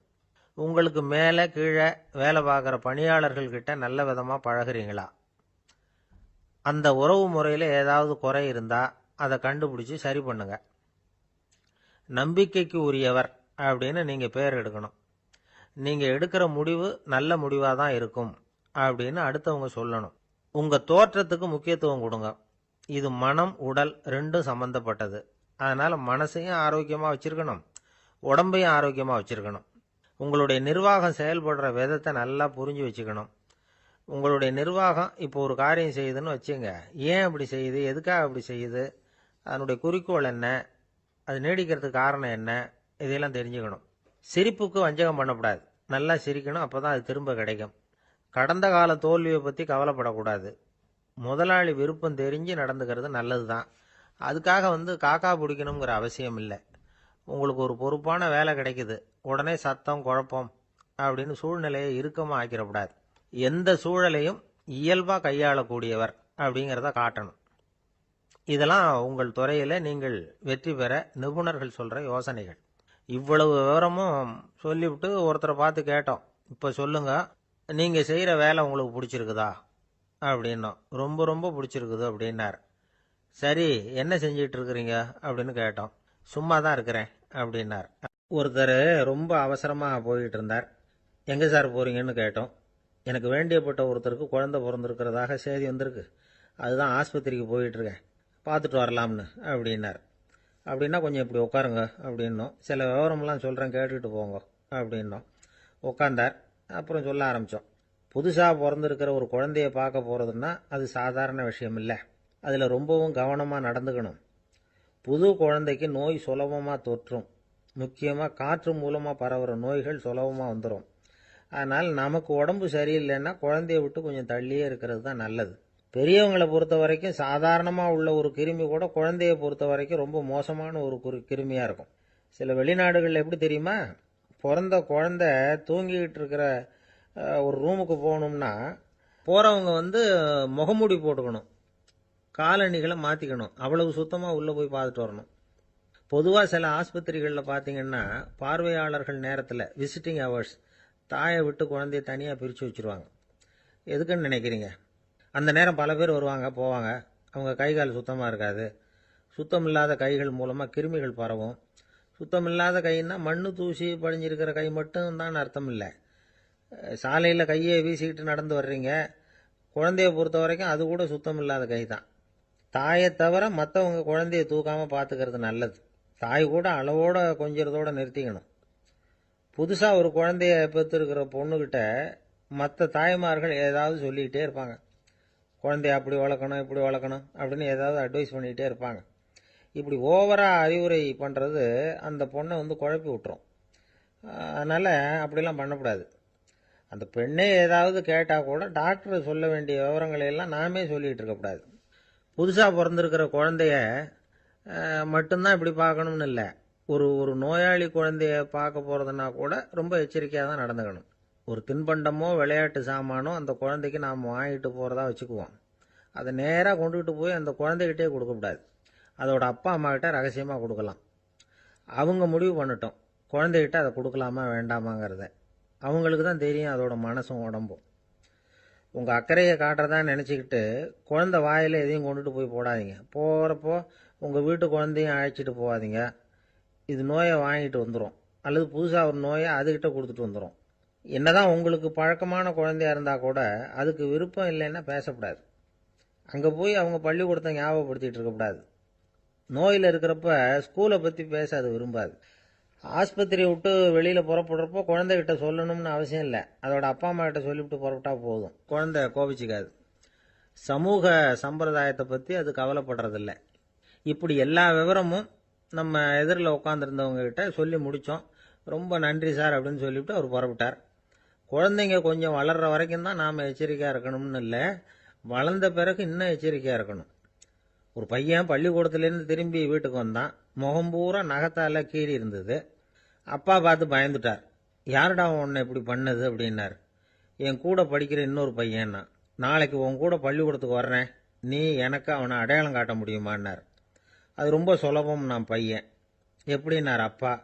உங்களுக்கு மேலே கீழே வேலை பார்க்குற பணியாளர்கள்கிட்ட நல்ல விதமாக பழகுறீங்களா? அந்த உறவு முறையில் ஏதாவது குறை இருந்தால் அதை கண்டுபிடிச்சி சரி பண்ணுங்க. நம்பிக்கைக்கு உரியவர் அப்படின்னு நீங்கள் பேர் எடுக்கணும். நீங்கள் எடுக்கிற முடிவு நல்ல முடிவாக தான் இருக்கும் அப்படின்னு அடுத்தவங்க சொல்லணும். உங்கள் தோற்றத்துக்கு முக்கியத்துவம் கொடுங்க. இது மனம் உடல் ரெண்டும் சம்பந்தப்பட்டது. அதனால் மனசையும் ஆரோக்கியமாக வச்சுருக்கணும், உடம்பையும் ஆரோக்கியமாக வச்சுருக்கணும். உங்களுடைய நிர்வாகம் செயல்படுற விதத்தை நல்லா புரிஞ்சு வச்சுக்கணும். உங்களுடைய நிர்வாகம் இப்போ ஒரு காரியம் செய்யுதுன்னு வச்சுங்க, ஏன் அப்படி செய்யுது, எதுக்காக அப்படி செய்யுது, அதனுடைய குறிக்கோள் என்ன, அது நீடிக்கிறதுக்கு காரணம் என்ன, இதையெல்லாம் தெரிஞ்சுக்கணும். சிரிப்புக்கு வஞ்சகம் பண்ணக்கூடாது. நல்லா சிரிக்கணும், அப்போ தான் அது திரும்ப கிடைக்கும். கடந்த கால தோல்வியை பற்றி கவலைப்படக்கூடாது. முதலாளி விருப்பம் தெரிஞ்சு நடந்துக்கிறது நல்லது தான். அதுக்காக காக்கா பிடிக்கணுங்கிற அவசியம் இல்லை. உங்களுக்கு ஒரு பொறுப்பான வேலை கிடைக்குது, உடனே சத்தம் குழப்பம் அப்படின்னு சூழ்நிலையை இறுக்கமாக ஆக்கிடக்கூடாது. எந்த சூழலையும் இயல்பாக கையாளக்கூடியவர் அப்படிங்கிறத காட்டணும். இதெல்லாம் உங்கள் துறையில் நீங்கள் வெற்றி பெற நிபுணர்கள் சொல்கிற யோசனைகள். இவ்வளவு விவரமும் சொல்லிவிட்டு ஒருத்தரை பார்த்து கேட்டோம், இப்போ சொல்லுங்க, நீங்கள் செய்கிற வேலை உங்களுக்கு பிடிச்சிருக்குதா அப்படின்னோம். ரொம்ப ரொம்ப பிடிச்சிருக்குது அப்படின்னார். சரி, என்ன செஞ்சிட்டு இருக்கிறீங்க அப்படின்னு கேட்டோம். சும்மா தான் இருக்கிறேன் அப்படின்னார். ஒருத்தர் ரொம்ப அவசரமாக போயிட்டு இருந்தார். எங்கே சார் போகிறீங்கன்னு கேட்டோம். எனக்கு வேண்டியப்பட்ட ஒருத்தருக்கு குழந்தை பிறந்திருக்கிறதாக செய்தி வந்திருக்கு, அதுதான் ஆஸ்பத்திரிக்கு போயிட்டுருக்கேன், பார்த்துட்டு வரலாம்னு அப்படின்னார். அப்படின்னா கொஞ்சம் இப்படி உட்காருங்க அப்படின்னோம். சில விவரமெல்லாம் சொல்கிறேன், கேட்டுக்கிட்டு போங்க அப்படின்னோம். உட்காந்தார். அப்புறம் சொல்ல ஆரம்பித்தோம். புதுசாக பிறந்திருக்கிற ஒரு குழந்தைய பார்க்க போகிறதுன்னா அது சாதாரண விஷயம் இல்லை. அதில் ரொம்பவும் கவனமாக நடந்துக்கணும். புது குழந்தைக்கு நோய் சுலபமாக தொற்றும். முக்கியமாக காற்று மூலமாக பரவுற நோய்கள் சுலபமாக வந்துடும். அதனால் நமக்கு உடம்பு சரியில்லைன்னா குழந்தைய விட்டு கொஞ்சம் தள்ளியே இருக்கிறது தான் நல்லது. பெரியவங்களை பொறுத்த வரைக்கும் சாதாரணமாக உள்ள ஒரு கிருமி கூட குழந்தைய பொறுத்த வரைக்கும் ரொம்ப மோசமான ஒரு கிருமியாக இருக்கும். சில வெளிநாடுகளில் எப்படி தெரியுமா, பிறந்த குழந்தை தூங்கிக்கிட்டு இருக்கிற ஒரு ரூமுக்கு போகணும்னா போகிறவங்க முகமூடி போட்டுக்கணும், காலணிகளை மாற்றிக்கணும், அவ்வளவு சுத்தமாக உள்ளே போய் பார்த்துட்டு வரணும். பொதுவாக சில ஆஸ்பத்திரிகளில் பார்த்தீங்கன்னா பார்வையாளர்கள் நேரத்தில் விசிட்டிங் ஹவர்ஸ் தாயை விட்டு குழந்தைய தனியாக பிரித்து வச்சுருவாங்க. எதுக்குன்னு நினைக்கிறீங்க? அந்த நேரம் பல பேர் வருவாங்க போவாங்க, அவங்க கை கால் சுத்தமாக இருக்காது. சுத்தம் இல்லாத கைகள் மூலமாக கிருமிகள் பரவும். சுத்தம் இல்லாத கைன்னா மண்ணு தூசி படிஞ்சிருக்கிற கை மட்டும் தான் அர்த்தம் இல்லை. சாலையில் கையை வீசிக்கிட்டு நடந்து வர்றீங்க, குழந்தைய பொறுத்த வரைக்கும் அது கூட சுத்தம் இல்லாத கை தான். தாயை தவிர மற்றவங்க குழந்தைய தூக்காமல் பார்த்துக்கிறது நல்லது. தாய் கூட அளவோட கொஞ்சிறதோட நிறுத்திக்கணும். புதுசாக ஒரு குழந்தைய பெற்றிருக்கிற பொண்ணுக்கிட்ட மற்ற தாய்மார்கள் ஏதாவது சொல்லிக்கிட்டே இருப்பாங்க. குழந்தைய அப்படி வளர்க்கணும் இப்படி வளர்க்கணும் அப்படின்னு ஏதாவது அட்வைஸ் பண்ணிக்கிட்டே இருப்பாங்க. இப்படி ஓவராக அறிவுரை பண்ணுறது அந்த பொண்ணை குழப்பி விட்டுரும். அதனால் அப்படிலாம் பண்ணக்கூடாது. அந்த பெண்ணே ஏதாவது கேட்டால் கூட டாக்டர் சொல்ல வேண்டிய விவரங்களை எல்லாம் நாமே சொல்லிகிட்டு இருக்கக்கூடாது. புதுசாக பிறந்திருக்கிற குழந்தைய மட்டும்தான் இப்படி பார்க்கணும்னு இல்லை. ஒரு நோயாளி குழந்தைய பார்க்க போகிறதுனா கூட ரொம்ப எச்சரிக்கையாக தான் நடந்துக்கணும். ஒரு தின்பண்டமோ விளையாட்டு சாமானோ அந்த குழந்தைக்கு நாம் வாங்கிட்டு போகிறதா வச்சுக்குவோம். அதை நேராக கொண்டுகிட்டு போய் அந்த குழந்தைகிட்டே கொடுக்கக்கூடாது. அதோட அப்பா அம்மா கிட்ட ரகசியமாக கொடுக்கலாம். அவங்க முடிவு பண்ணட்டும் குழந்தைகிட்ட அதை கொடுக்கலாமா வேண்டாமாங்கிறத. அவங்களுக்கு தான் தெரியும் அதோட மனசும் உடம்பும். உங்கள் அக்கறையை காட்டுறதா நினச்சிக்கிட்டு குழந்தை வாயில் எதையும் கொண்டுட்டு போய் போடாதீங்க. போகிறப்போ உங்கள் வீட்டு குழந்தையும் அழைச்சிட்டு போகாதீங்க. இது நோயை வாங்கிட்டு வந்துடும், அல்லது புதுசாக ஒரு நோயை அதுக்கிட்ட கொடுத்துட்டு வந்துடும். என்னதான் உங்களுக்கு பழக்கமான குழந்தையா இருந்தால் கூட அதுக்கு விருப்பம் இல்லைன்னா பேசக்கூடாது. அங்கே போய் அவங்க பள்ளிக்கூடத்தை ஞாபகப்படுத்திகிட்டு இருக்கக்கூடாது. நோயில் இருக்கிறப்ப ஸ்கூலை பற்றி பேச அது விரும்பாது. ஆஸ்பத்திரியை விட்டு வெளியில் புறப்படுறப்போ குழந்தைகிட்ட சொல்லணும்னு அவசியம் இல்லை. அதோட அப்பா அம்மா கிட்ட சொல்லிவிட்டு புறப்பட்டா போதும், குழந்தை கோபிச்சிக்காது. சமூக சம்பிரதாயத்தை பற்றி அது கவலைப்படுறதில்ல. இப்படி எல்லா விவரமும் நம்ம எதிரில் உட்காந்துருந்தவங்க கிட்ட சொல்லி முடித்தோம். ரொம்ப நன்றி சார் அப்படின்னு சொல்லிவிட்டு அவர் புறப்பட்டார். குழந்தைங்க கொஞ்சம் வளர்கிற வரைக்கும் தான் நாம் எச்சரிக்கையாக இருக்கணும்னு இல்லை, வளர்ந்த பிறகு இன்னும் எச்சரிக்கையாக இருக்கணும். ஒரு பையன் பள்ளிக்கூடத்துலேருந்து திரும்பி வீட்டுக்கு வந்தான். முகம் பூரா நகத்தால் கீறி இருந்தது. அப்பா பார்த்து பயந்துட்டார். யாருடா உன்னை இப்படி பண்ணது அப்படின்னார். என் கூட படிக்கிற இன்னொரு பையன்னா. நாளைக்கு உன் கூட பள்ளிக்கூடத்துக்கு வர்றேன், நீ எனக்கு அவனை அடையாளம் காட்ட முடியுமான்னார். அது ரொம்ப சுலபம் நான் பையன். எப்படின்னார் அப்பா.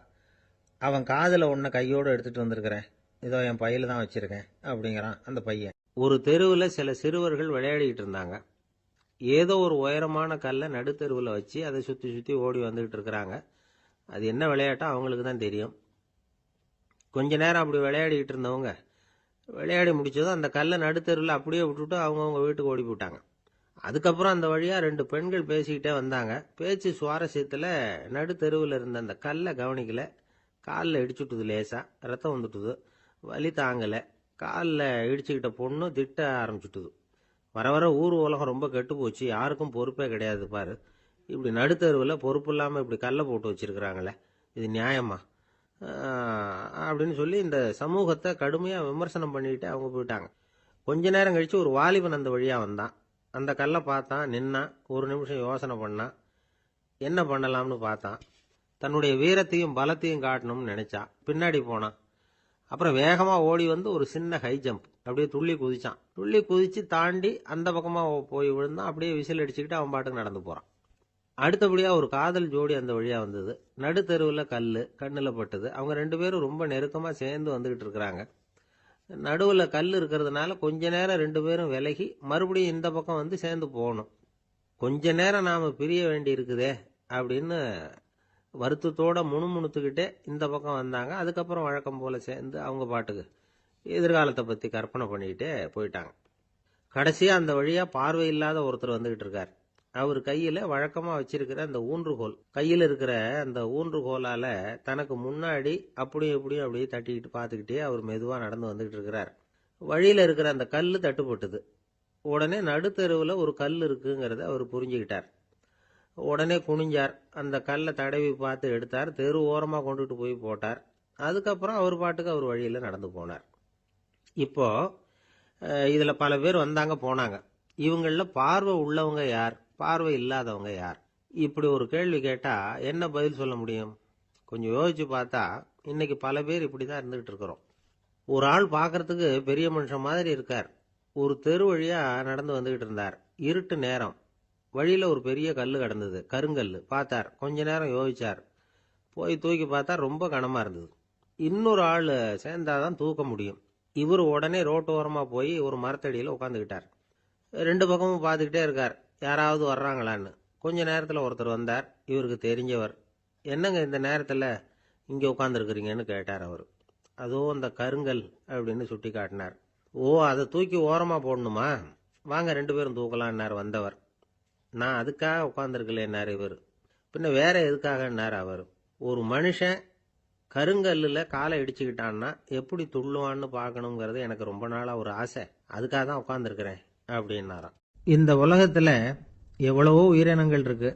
அவன் காதில் ஒன்றை கையோடு எடுத்துகிட்டு வந்திருக்கிறேன், இதோ என் பையில தான் வச்சுருக்கேன் அப்படிங்கிறான் அந்த பையன். ஒரு தெருவில் சில சிறுவர்கள் விளையாடிக்கிட்டு இருந்தாங்க. ஏதோ ஒரு உயரமான கல்லை நடுத்தெருவில் வச்சு அதை சுற்றி சுற்றி ஓடி வந்துக்கிட்டு இருக்கிறாங்க. அது என்ன விளையாட்டோ அவங்களுக்கு தான் தெரியும். கொஞ்ச நேரம் அப்படி விளையாடிக்கிட்டு இருந்தவங்க விளையாடி முடிச்சதும் அந்த கல்லை நடுத்தெருவில் அப்படியே விட்டுட்டு அவங்கவுங்க வீட்டுக்கு ஓடி போட்டாங்க. அதுக்கப்புறம் அந்த வழியாக 2 பெண்கள் பேசிக்கிட்டே வந்தாங்க. பேச்சு சுவாரஸ்யத்தில் நடுத்தெருவில் இருந்த அந்த கல்லை கவனிக்கலை. காலில் இடிச்சுட்டுது, லேசாக ரத்தம் வந்துட்டுது, வலி தாங்கலை. காலில் இடிச்சுக்கிட்ட பொண்ணு திட்ட ஆரம்பிச்சுட்டுது. வர வர ஊர் உலகம் ரொம்ப கெட்டு போச்சு, யாருக்கும் பொறுப்பே கிடையாது பாரு, இப்படி நடுத்தருவில் பொறுப்பு இல்லாமல் இப்படி கல்லை போட்டு வச்சிருக்கிறாங்களே, இது நியாயமா அப்படின்னு சொல்லி இந்த சமூகத்தை கடுமையாக விமர்சனம் பண்ணிக்கிட்டு அவங்க போயிட்டாங்க. கொஞ்ச நேரம் கழித்து ஒரு வாலிபன் அந்த வழியாக வந்தான். அந்த கல்லை பார்த்தான், நின்னான், ஒரு நிமிஷம் யோசனை பண்ணான். என்ன பண்ணலாம்னு பார்த்தான். தன்னுடைய வீரத்தையும் பலத்தையும் காட்டணும்னு நினைச்சான். பின்னாடி போனான். அப்புறம் வேகமாக ஓடி வந்து ஒரு சின்ன ஹை ஜம்ப் அப்படியே துள்ளி குதிச்சான். துள்ளி குதிச்சு தாண்டி அந்த பக்கமாக போய் விழுந்தான். அப்படியே விசில் அடிச்சுக்கிட்டு அவன் பாட்டுக்கு நடந்து போகிறான். அடுத்தபடியாக ஒரு காதல் ஜோடி அந்த வழியாக வந்தது. நடுத்தெருவில் கல் கண்ணில் பட்டது. அவங்க 2 பேரும் ரொம்ப நெருக்கமாக சேர்ந்து வந்துக்கிட்டு இருக்கிறாங்க. நடுவில் கல் இருக்கிறதுனால கொஞ்ச நேரம் 2 பேரும் விலகி மறுபடியும் இந்த பக்கம் வந்து சேர்ந்து போகணும். கொஞ்ச நேரம் நாம் பிரிய வேண்டி இருக்குதே அப்படின்னு வருத்தத்தோட முணுமுணுத்துக்கிட்டே இந்த பக்கம் வந்தாங்க. அதுக்கப்புறம் வழக்கம் போல சேர்ந்து அவங்க பாட்டுக்கு எதிர்காலத்தை பற்றி கற்பனை பண்ணிக்கிட்டே போயிட்டாங்க. கடைசியாக அந்த வழியாக பார்வை இல்லாத ஒருத்தர் வந்துக்கிட்டு இருக்கார். அவர் கையில் வழக்கமாக வச்சிருக்கிற அந்த ஊன்றுகோல், கையில் இருக்கிற அந்த ஊன்றுகோலால் தனக்கு முன்னாடி அப்படியும் இப்படியும் அப்படியே தட்டிக்கிட்டு பார்த்துக்கிட்டே அவர் மெதுவாக நடந்து வந்துக்கிட்டு இருக்கிறார். வழியில் இருக்கிற அந்த கல் தட்டுப்பட்டுது. உடனே நடுத்தெருவில் ஒரு கல் இருக்குங்கிறத அவர் புரிஞ்சுக்கிட்டார். உடனே குனிஞ்சார், அந்த கல்லை தடவி பார்த்து எடுத்தார், தெரு ஓரமாக கொண்டுட்டு போய் போட்டார். அதுக்கப்புறம் அவர் பாட்டுக்கு அவர் வழியில் நடந்து போனார். இப்போ இதில் பல பேர் வந்தாங்க போனாங்க. இவங்களில் பார்வை உள்ளவங்க யார், பார்வை இல்லாதவங்க யார்? இப்படி ஒரு கேள்வி கேட்டால் என்ன பதில் சொல்ல முடியும்? கொஞ்சம் யோசிச்சு பார்த்தா இன்னைக்கு பல பேர் இப்படி தான் இருந்துகிட்டு இருக்கிறோம். ஒரு ஆள் பார்க்கறதுக்கு பெரிய மனுஷன் மாதிரி இருக்கார். ஒரு தெரு வழியாக நடந்து வந்துகிட்டு இருந்தார். இருட்டு நேரம். வழியில் ஒரு பெரிய கல் கிடந்தது, கருங்கல். பார்த்தார், கொஞ்ச நேரம் யோசிச்சார். போய் தூக்கி பார்த்தா ரொம்ப கனமாக இருந்தது. இன்னொரு ஆள் சேர்ந்தாதான் தூக்க முடியும். இவர் உடனே ரோட்டோரமாக போய் ஒரு மரத்தடியில் உட்காந்துக்கிட்டார். ரெண்டு பக்கமும் பார்த்துக்கிட்டே இருக்கார், யாராவது வர்றாங்களான்னு. கொஞ்ச நேரத்தில் ஒருத்தர் வந்தார், இவருக்கு தெரிஞ்சவர். என்னங்க இந்த நேரத்தில் இங்கே உட்காந்துருக்குறீங்கன்னு கேட்டார் அவர். அதோ அந்த கருங்கல் அப்படின்னு சுட்டி காட்டினார். ஓ, அதை தூக்கி ஓரமாக போடணுமா? வாங்க ரெண்டு பேரும் தூக்கலான்னார் வந்தவர். நான் அதுக்காக உட்காந்துருக்கலேன்னார் இவர். பின்ன வேற எதுக்காகன்னார் அவர். ஒரு மனுஷன் கருங்கல்லில் காலை இடிச்சுக்கிட்டான்னா எப்படி துள்ளுவான்னு பார்க்கணுங்கிறது எனக்கு ரொம்ப நாளாக ஒரு ஆசை. அதுக்காக தான் உட்காந்துருக்கிறேன் அப்படின்னாராம். இந்த உலகத்தில் எவ்வளவோ உயிரினங்கள் இருக்கு.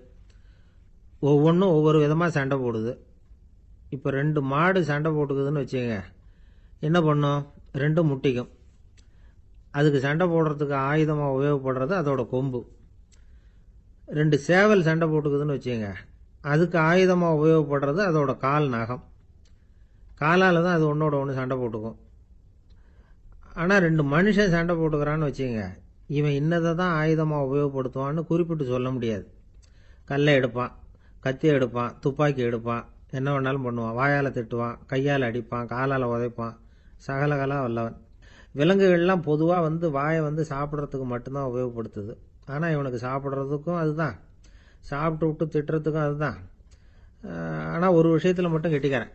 ஒவ்வொன்றும் ஒவ்வொரு விதமாக சண்டை போடுது. இப்போ ரெண்டு மாடு சண்டை போட்டுக்குதுன்னு வச்சுக்கோங்க, என்ன பண்ணும்? ரெண்டும் முட்டிக்கும். அதுக்கு சண்டை போடுறதுக்கு ஆயுதமாக உபயோகப்படுறது அதோட கொம்பு. ரெண்டு சேவல் சண்டை போட்டுக்குதுன்னு வச்சுக்கோங்க, அதுக்கு ஆயுதமாக உபயோகப்படுறது அதோட கால் நகம். காலால் தான் அது ஒன்றோட ஒன்று சண்டை போட்டுக்கும். ஆனால் ரெண்டு மனுஷன் சண்டை போட்டுக்கிறான்னு வச்சுக்கோங்க, இவன் இன்னதை தான் ஆயுதமாக உபயோகப்படுத்துவான்னு குறிப்பிட்டு சொல்ல முடியாது. கல்லை எடுப்பான், கத்தி எடுப்பான், துப்பாக்கி எடுப்பான், என்ன வேணாலும் பண்ணுவான். வாயால் திட்டுவான், கையால் அடிப்பான், காலால் உதைப்பான், சகலகலா வல்லவன். விலங்குகள்லாம் பொதுவாக வாயை சாப்பிட்றதுக்கு மட்டும்தான் உபயோகப்படுத்துது. ஆனால் இவனுக்கு சாப்பிட்றதுக்கும் அதுதான், சாப்பிட்டு விட்டு திட்டுறதுக்கும் அதுதான். ஆனால் ஒரு விஷயத்தில் மட்டும் கெட்டிக்கிறேன்.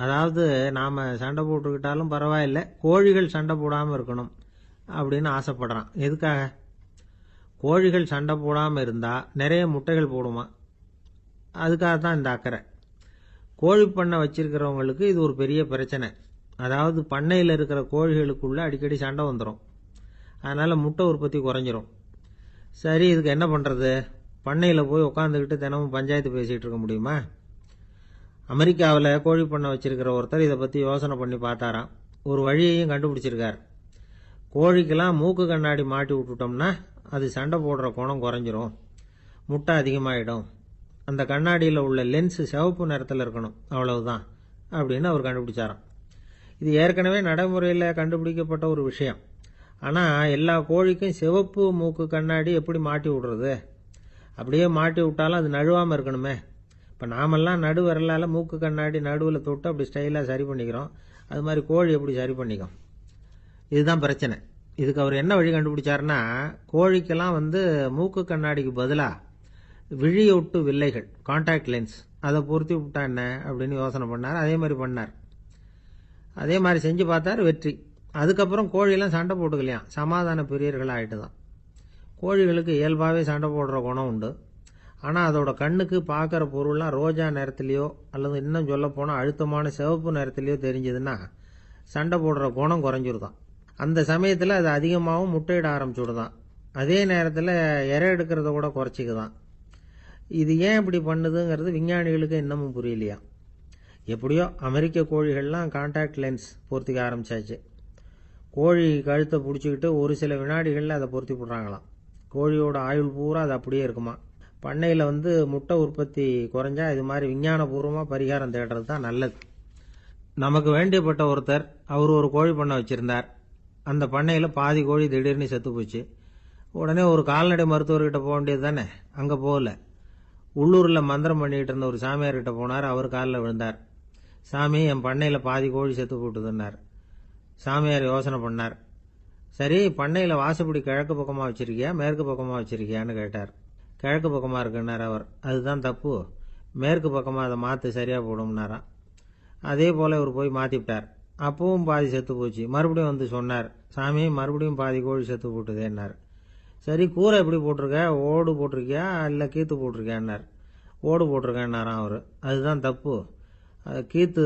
அதாவது நாம் சண்டை போட்டுக்கிட்டாலும் பரவாயில்லை, கோழிகள் சண்டை போடாமல் இருக்கணும் அப்படின்னு ஆசைப்படுறான். எதுக்காக? கோழிகள் சண்டை போடாமல் இருந்தால் நிறைய முட்டைகள் போடுமா, அதுக்காக தான் இந்த அக்கறை. கோழி பண்ணை வச்சிருக்கிறவங்களுக்கு இது ஒரு பெரிய பிரச்சனை. அதாவது பண்ணையில் இருக்கிற கோழிகளுக்குள்ள அடிக்கடி சண்டை வந்துடும். அதனால் முட்டை உற்பத்தி குறைஞ்சிரும். சரி, இதுக்கு என்ன பண்ணுறது? பண்ணையில் போய் உட்காந்துக்கிட்டு தினமும் பஞ்சாயத்து பேசிகிட்டு இருக்க முடியுமா? அமெரிக்காவில் கோழி பண்ணை வச்சிருக்கிற ஒருத்தர் இதை பற்றி யோசனை பண்ணி பார்த்தாராம். ஒரு வழியையும் கண்டுபிடிச்சிருக்கார். கோழிக்கெல்லாம் மூக்கு கண்ணாடி மாட்டி விட்டுட்டோம்னா அது சண்டை போடுற குணம் குறைஞ்சிரும், முட்டை அதிகமாகிடும். அந்த கண்ணாடியில் உள்ள லென்ஸு சிவப்பு நிறத்தில் இருக்கணும், அவ்வளவுதான் அப்படின்னு அவர் கண்டுபிடிச்சாராம். இது ஏற்கனவே நடைமுறையில் கண்டுபிடிக்கப்பட்ட ஒரு விஷயம். ஆனால் எல்லா கோழிக்கும் சிவப்பு மூக்கு கண்ணாடி எப்படி மாட்டி விடுறது? அப்படியே மாட்டி விட்டாலும் அது நழுவாமல் இருக்கணுமே. இப்போ நாமெல்லாம் நடு விரலால் மூக்கு கண்ணாடி நடுவில் தொட்டு அப்படி ஸ்டைலாக சரி பண்ணிக்கிறோம். அது மாதிரி கோழி எப்படி சரி பண்ணிக்கும்? இதுதான் பிரச்சனை. இதுக்கு அவர் என்ன வழி கண்டுபிடிச்சாருன்னா, கோழிக்கெல்லாம் மூக்கு கண்ணாடிக்கு பதிலாக விழியொட்டு வில்லைகள், கான்டாக்ட் லென்ஸ், அதை பொருத்தி விட்டா என்ன அப்படின்னு யோசனை பண்ணார். அதே மாதிரி பண்ணார். அதே மாதிரி செஞ்சு பார்த்தார், வெற்றி. அதுக்கப்புறம் கோழியெல்லாம் சண்டை போட்டுக்கலையாம், சமாதான பிரியர்கள் ஆகிட்டு தான். கோழிகளுக்கு இயல்பாகவே சண்டை போடுற குணம் உண்டு. ஆனால் அதோட கண்ணுக்கு பார்க்குற பொருள்லாம் ரோஜா நிறத்துலையோ அல்லது இன்னும் சொல்ல போனால் அழுத்தமான சிவப்பு நிறத்துலையோ தெரிஞ்சதுன்னா சண்டை போடுற குணம் குறைஞ்சிருதான். அந்த சமயத்தில் அது அதிகமாகவும் முட்டையிட ஆரம்பிச்சுடுதான். அதே நேரத்தில் இறை எடுக்கிறத கூட குறைச்சிக்குதான். இது ஏன் இப்படி பண்ணுதுங்கிறது விஞ்ஞானிகளுக்கு இன்னமும் புரியலையா. எப்படியோ அமெரிக்க கோழிகள்லாம் கான்டாக்ட் லென்ஸ் பொருத்திக்க ஆரம்பிச்சாச்சு. கோழி கழுத்தை பிடிச்சிக்கிட்டு ஒரு சில வினாடிகளில் அதை பொருத்தி போடுறாங்களாம். கோழியோட ஆயுள் பூரா அது அப்படியே இருக்குமா. பண்ணையில் முட்டை உற்பத்தி குறைஞ்சா இது மாதிரி விஞ்ஞானபூர்வமாக பரிகாரம் தேடுறது தான் நல்லது. நமக்கு வேண்டியப்பட்ட ஒருத்தர், அவர் ஒரு கோழி பண்ணை வச்சுருந்தார். அந்த பண்ணையில் பாதி கோழி திடீர்னு செத்து போச்சு. உடனே ஒரு கால்நடை மருத்துவர்கிட்ட போக வேண்டியது தானே. அங்கே போகல. உள்ளூரில் மந்திரம் பண்ணிக்கிட்டு இருந்த ஒரு சாமியார்கிட்ட போனார். அவர் காலில் விழுந்தார். சாமி, என் பண்ணையில் பாதி கோழி செத்து போட்டுதுன்னார். சாமியார் யோசனை பண்ணார். சரி, பண்ணையில் வாசப்படி கிழக்கு பக்கமாக வச்சிருக்கியா மேற்கு பக்கமாக வச்சிருக்கியான்னு கேட்டார். கிழக்கு பக்கமாக இருக்குன்னார் அவர். அதுதான் தப்பு, மேற்கு பக்கமாக அதை மாற்று, சரியாக போடும்னாராம். அதே போல் இவர் போய் மாற்றிவிட்டார். அப்பவும் பாதி செத்து போச்சு. மறுபடியும் சொன்னார், சாமி மறுபடியும் பாதி கோழி செத்து போட்டுதேன்னார். சரி, கூரை எப்படி போட்டிருக்க, ஓடு போட்டிருக்கியா இல்லை கீத்து போட்டிருக்கியான்னார். ஓடு போட்டிருக்கேன்னாராம் அவர். அதுதான் தப்பு, கீத்து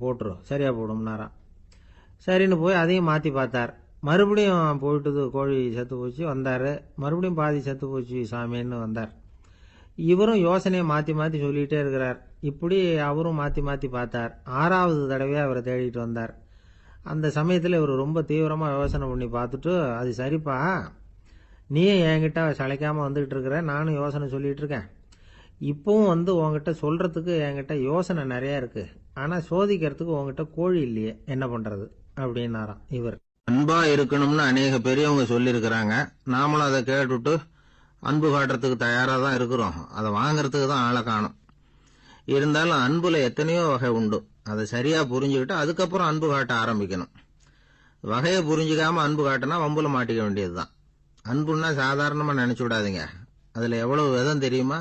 போட்டுரும், சரியாக போடும்னாராம். சரின்னு போய் அதையும் மாற்றி பார்த்தார். மறுபடியும் போயிட்டுது, கோழி செத்து போச்சு. வந்தார். மறுபடியும் பாதி செத்து போச்சு சாமின்னு வந்தார். இவரும் யோசனையை மாத்தி மாத்தி சொல்லிட்டே இருக்கிறார். இப்படி அவரும் மாத்தி மாத்தி பார்த்தார். 6வது தடவையா அவரை தேடிட்டு வந்தார். அந்த சமயத்துல இவர் ரொம்ப தீவிரமா யோசனை பண்ணி பார்த்துட்டு, அது சரிப்பா, நீயும் என்கிட்ட சளைக்காம வந்துகிட்டு இருக்கிற, நானும் யோசனை சொல்லிட்டு இருக்கேன். இப்பவும் உங்ககிட்ட சொல்றதுக்கு என்கிட்ட யோசனை நிறைய இருக்கு. ஆனா சோதிக்கிறதுக்கு உங்ககிட்ட கோழி இல்லையே, என்ன பண்றது அப்படின்னாராம் இவர். அன்பா இருக்கணும்னு அநேக பெரியவங்க சொல்லி இருக்கிறாங்க. நாமளும் அதை கேட்டுட்டு அன்பு காட்டுறதுக்கு தயாரா தான் இருக்கிறோம். அதை வாங்கறதுக்கு தான் ஆளை காணும். இருந்தாலும் அன்புல எத்தனையோ வகை உண்டு. அதை சரியா புரிஞ்சுக்கிட்டு அதுக்கப்புறம் அன்பு காட்ட ஆரம்பிக்கணும். வகையை புரிஞ்சுக்காம அன்பு காட்டினா வம்புல மாட்டிக்க வேண்டியதுதான். அன்புன்னா சாதாரணமா நினைச்சு விடாதீங்க. அதுல எவ்வளவு விதம் தெரியுமா?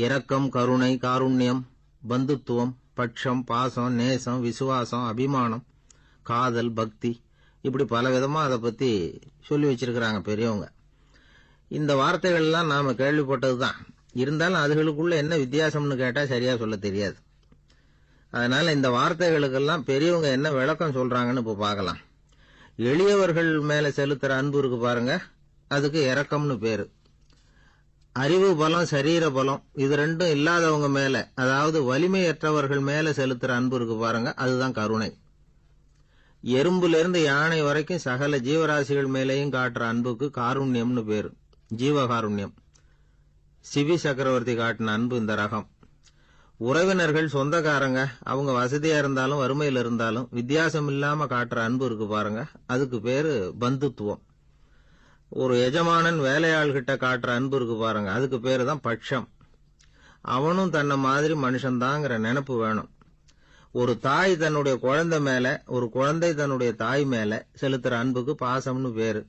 இரக்கம், கருணை, காருண்யம், பந்துத்துவம், பட்சம், பாசம், நேசம், விசுவாசம், அபிமானம், காதல், பக்தி, இப்படி பல விதமா அதை பத்தி சொல்லி வச்சிருக்கிறாங்க பெரியவங்க. இந்த வார்த்தைகள்லாம் நாம கேள்விப்பட்டதுதான். இருந்தாலும் அதுகளுக்குள்ள என்ன வித்தியாசம்னு கேட்டா சரியா சொல்ல தெரியாது. அதனால இந்த வார்த்தைகளுக்கெல்லாம் பெரியவங்க என்ன விளக்கம் சொல்றாங்கன்னு இப்ப பார்க்கலாம். எளியவர்கள் மேல செலுத்துற அன்பு இருக்கு பாருங்க, அதுக்கு இரக்கம்னு பேரு. அறிவு பலம், சரீர பலம், இது ரெண்டும் இல்லாதவங்க மேல, அதாவது வலிமையற்றவர்கள் மேல செலுத்துற அன்பு இருக்கு பாருங்க, அதுதான் கருணை. எறும்புல இருந்து யானை வரைக்கும் சகல ஜீவராசிகள் மேலேயும் காட்டுற அன்புக்கு காருண்யம்னு பேரு, ஜீவகாருண்யம். சிவி சக்கரவர்த்தி காட்டின அன்பு இந்த ரகம். உறவினர்கள், சொந்தக்காரங்க, அவங்க வசதியா இருந்தாலும் வறுமையில இருந்தாலும் வித்தியாசம் இல்லாம காட்டுற அன்பு இருக்கு பாருங்க, அதுக்கு பேரு பந்துத்துவம். ஒரு எஜமானன் வேலையாள்கிட்ட காட்டுற அன்பு இருக்கு பாருங்க, அதுக்கு பேரு தான் பட்சம். அவனும் தன்னை மாதிரி மனுஷன்தாங்கிற நினைப்பு வேணும். ஒரு தாய் தன்னுடைய குழந்தை மேல, ஒரு குழந்தை தன்னுடைய தாய் மேல செலுத்துற அன்புக்கு பாசம்னு பேரு.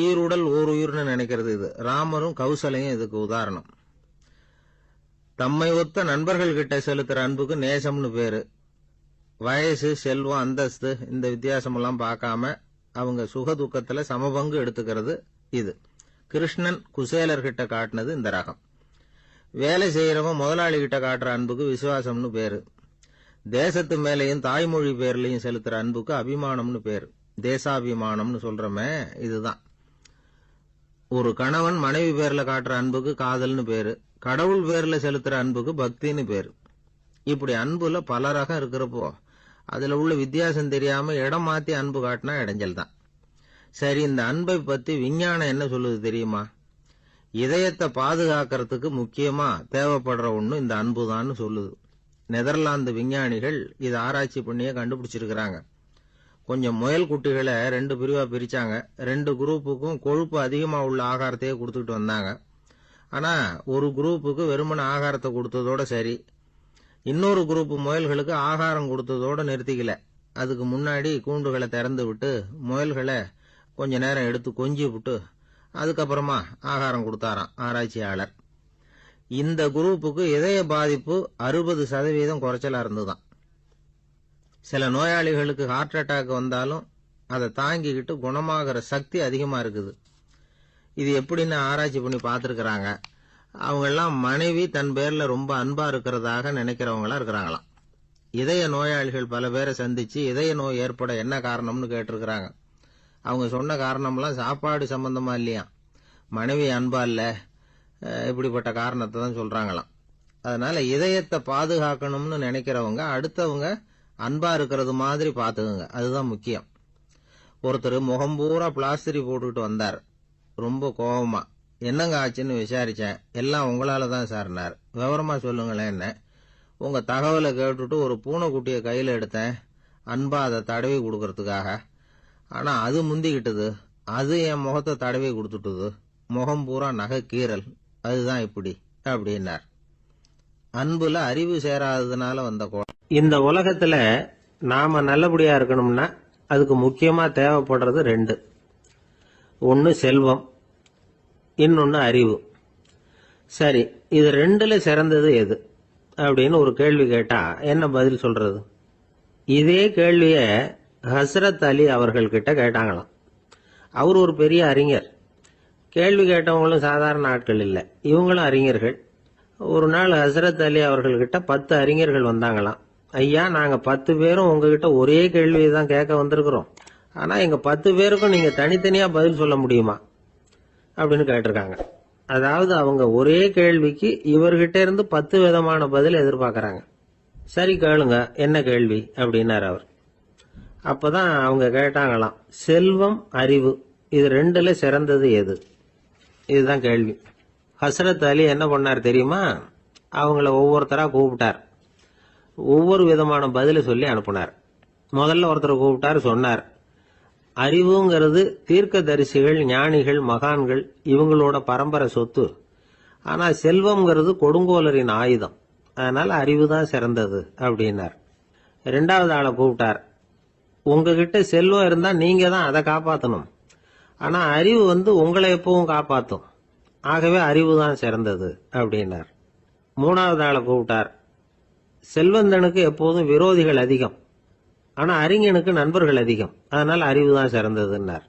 ஈருடல் ஓர் உயிர்னு நினைக்கிறது இது. ராமரும் கௌசலையும் இதுக்கு உதாரணம். தம்மை ஒத்த நண்பர்கள் கிட்ட செலுத்துற அன்புக்கு நேசம்னு பேரு. வயசு, செல்வம், அந்தஸ்து, இந்த வித்தியாசமெல்லாம் பார்க்காம அவங்க சுக துக்கத்துல சமபங்கு எடுத்துக்கிறது இது. கிருஷ்ணன் குசேலர்கிட்ட காட்டினது இந்த ரகம். வேலை செய்யறவன் முதலாளி கிட்ட காட்டுற அன்புக்கு விசுவாசம்னு பேரு. தேசத்து மேலையும் தாய்மொழி பேர்லயும் செலுத்துற அன்புக்கு அபிமானம்னு பேரு. தேசாபிமானம்னு சொல்றமே இதுதான். ஒரு கணவன் மனைவி பேர்ல காட்டுற அன்புக்கு காதல்னு பேரு. கடவுள் பேர்ல செலுத்துற அன்புக்கு பக்தின்னு பேரு. இப்படி அன்புல பல ரகம் இருக்கிறப்போ அதுல உள்ள வித்தியாசம் தெரியாம இடம் மாத்தி அன்பு காட்டினா இடைஞ்சல் தான். சரி, இந்த அன்பை பத்தி விஞ்ஞானம் என்ன சொல்லுது தெரியுமா? இதயத்தை பாதுகாக்கிறதுக்கு முக்கியமா தேவைப்படுற ஒண்ணு இந்த அன்புதான்னு சொல்லுது. நெதர்லாந்து விஞ்ஞானிகள் இதை ஆராய்ச்சி பண்ணியே கண்டுபிடிச்சிருக்கிறாங்க. கொஞ்சம் முயல் குட்டிகளை 2 பிரிவா பிரிச்சாங்க. 2 குரூப்புக்கும் கொழுப்பு அதிகமா உள்ள ஆகாரத்தையே கொடுத்துட்டு வந்தாங்க. ஆனா ஒரு குரூப்புக்கு வெறுமன ஆகாரத்தை கொடுத்ததோட சரி, இன்னொரு குரூப் முயல்களுக்கு ஆகாரம் கொடுத்ததோட நிறுத்திக்கல. அதுக்கு முன்னாடி கூண்டுகளை திறந்து விட்டு முயல்களை கொஞ்ச நேரம் எடுத்து கொஞ்சி விட்டு அதுக்கப்புறமா ஆகாரம் கொடுத்தாராம் ஆராய்ச்சியாளர். இந்த குரூப்புக்கு இதய பாதிப்பு 60% குறைச்சலா இருந்துதான். சில நோயாளிகளுக்கு ஹார்ட் அட்டாக் வந்தாலும் அதை தாங்கிக்கிட்டு குணமாகிற சக்தி அதிகமா இருக்குது. இது எப்படின்னு ஆராய்ச்சி பண்ணி பார்த்திருக்கிறாங்க. அவங்க எல்லாம் மனைவி தன் பேர்ல ரொம்ப அன்பா இருக்கிறதாக நினைக்கிறவங்களா இருக்கிறாங்களாம். இதய நோயாளிகள் பல பேரை சந்திச்சு இதய நோய் ஏற்பட என்ன காரணம்னு கேட்டிருக்கிறாங்க. அவங்க சொன்ன காரணம்லாம் சாப்பாடு சம்பந்தமா இல்லையா, மனைவி அன்பா இல்ல, இப்படிப்பட்ட காரணத்தை தான் சொல்றாங்களாம். அதனால இதயத்தை பாதுகாக்கணும்னு நினைக்கிறவங்க அடுத்தவங்க அன்பா இருக்கிறது மாதிரி பாத்துக்குங்க, அதுதான் முக்கியம். ஒருத்தர் முகம் பூரா பிளாஸ்டரி போட்டுக்கிட்டு வந்தார். ரொம்ப கோபமா, என்னங்க ஆச்சுன்னு விசாரிச்சேன். எல்லாம் உங்களால தான் சார்னார். விவரமா சொல்லுங்களேன். என்ன, உங்க தகவலை கேட்டுட்டு ஒரு பூனைக்குட்டியை கையில எடுத்தேன், அன்பா அதை தடவி கொடுக்கறதுக்காக. ஆனா அது முந்திக்கிட்டது, அது என் முகத்தை தடவி கொடுத்துட்டுது, முகம் பூரா நகை கீறல், அதுதான் இப்படி அப்படின்னார். அன்புல அறிவு சேராததுனால வந்த கோலம். இந்த உலகத்துல நாம நல்லபடியா இருக்கணும்னா அதுக்கு முக்கியமா தேவைப்படுறது 2. ஒன்னு செல்வம், இன்னொன்னு அறிவு. சரி, இது 2ல சிறந்தது எது அப்படின்னு ஒரு கேள்வி கேட்டா என்ன பதில் சொல்றது? இதே கேள்விய ஹஸ்ரத் அலி அவர்கள் கிட்ட கேட்டாங்களாம். அவர் ஒரு பெரிய அறிஞர். கேள்வி கேட்டவங்களும் சாதாரண ஆட்கள் இல்லை, இவங்களும் அறிஞர்கள். ஒரு நாள் ஹஸ்ரத் அலி அவர்கள்கிட்ட 10 அறிஞர்கள் வந்தாங்களாம். ஐயா, நாங்க 10 பேரும் உங்ககிட்ட ஒரே கேள்வியை தான் கேட்க வந்திருக்கிறோம். ஆனா எங்க 10 பேருக்கும் நீங்க தனித்தனியா பதில் சொல்ல முடியுமா அப்படின்னு கேட்டிருக்காங்க. அதாவது அவங்க ஒரே கேள்விக்கு இவர்கிட்ட இருந்து 10 விதமான பதில் எதிர்பார்க்கறாங்க. சரி கேளுங்க, என்ன கேள்வி அப்படின்னாரு அவர். அப்பதான் அவங்க கேட்டாங்களாம், செல்வம் அறிவு இது ரெண்டுல சிறந்தது எது? இதுதான் கேள்வி. ஹஸ்ரத் அலி என்ன பண்ணார் தெரியுமா? அவங்கள ஒவ்வொருத்தரா கூப்பிட்டார். ஒவ்வொரு விதமான பதில சொல்லி அனுப்புனார். முதல்ல ஒருத்தரை கூப்பிட்டார், சொன்னார், அறிவுங்கிறது தீர்க்கதரிசிகள், ஞானிகள், மகான்கள் இவங்களோட பரம்பரை சொத்து. ஆனா செல்வம்ங்கிறது கொடுங்கோலரின் ஆயுதம். அதனால அறிவு தான் சிறந்தது அப்படின்னார். ரெண்டாவது ஆளை கூப்பிட்டார். உங்ககிட்ட செல்வம் இருந்தா நீங்க தான் அதை காப்பாற்றணும். ஆனா அறிவு உங்களை எப்பவும் காப்பாற்றும். ஆகவே அறிவு தான் சிறந்தது அப்படின்னார். மூணாவது ஆளை கூப்பிட்டார். செல்வந்தனுக்கு எப்போதும் விரோதிகள் அதிகம். ஆனா அறிஞனுக்கு நண்பர்கள் அதிகம். அதனால அறிவு தான் சிறந்ததுன்னார்.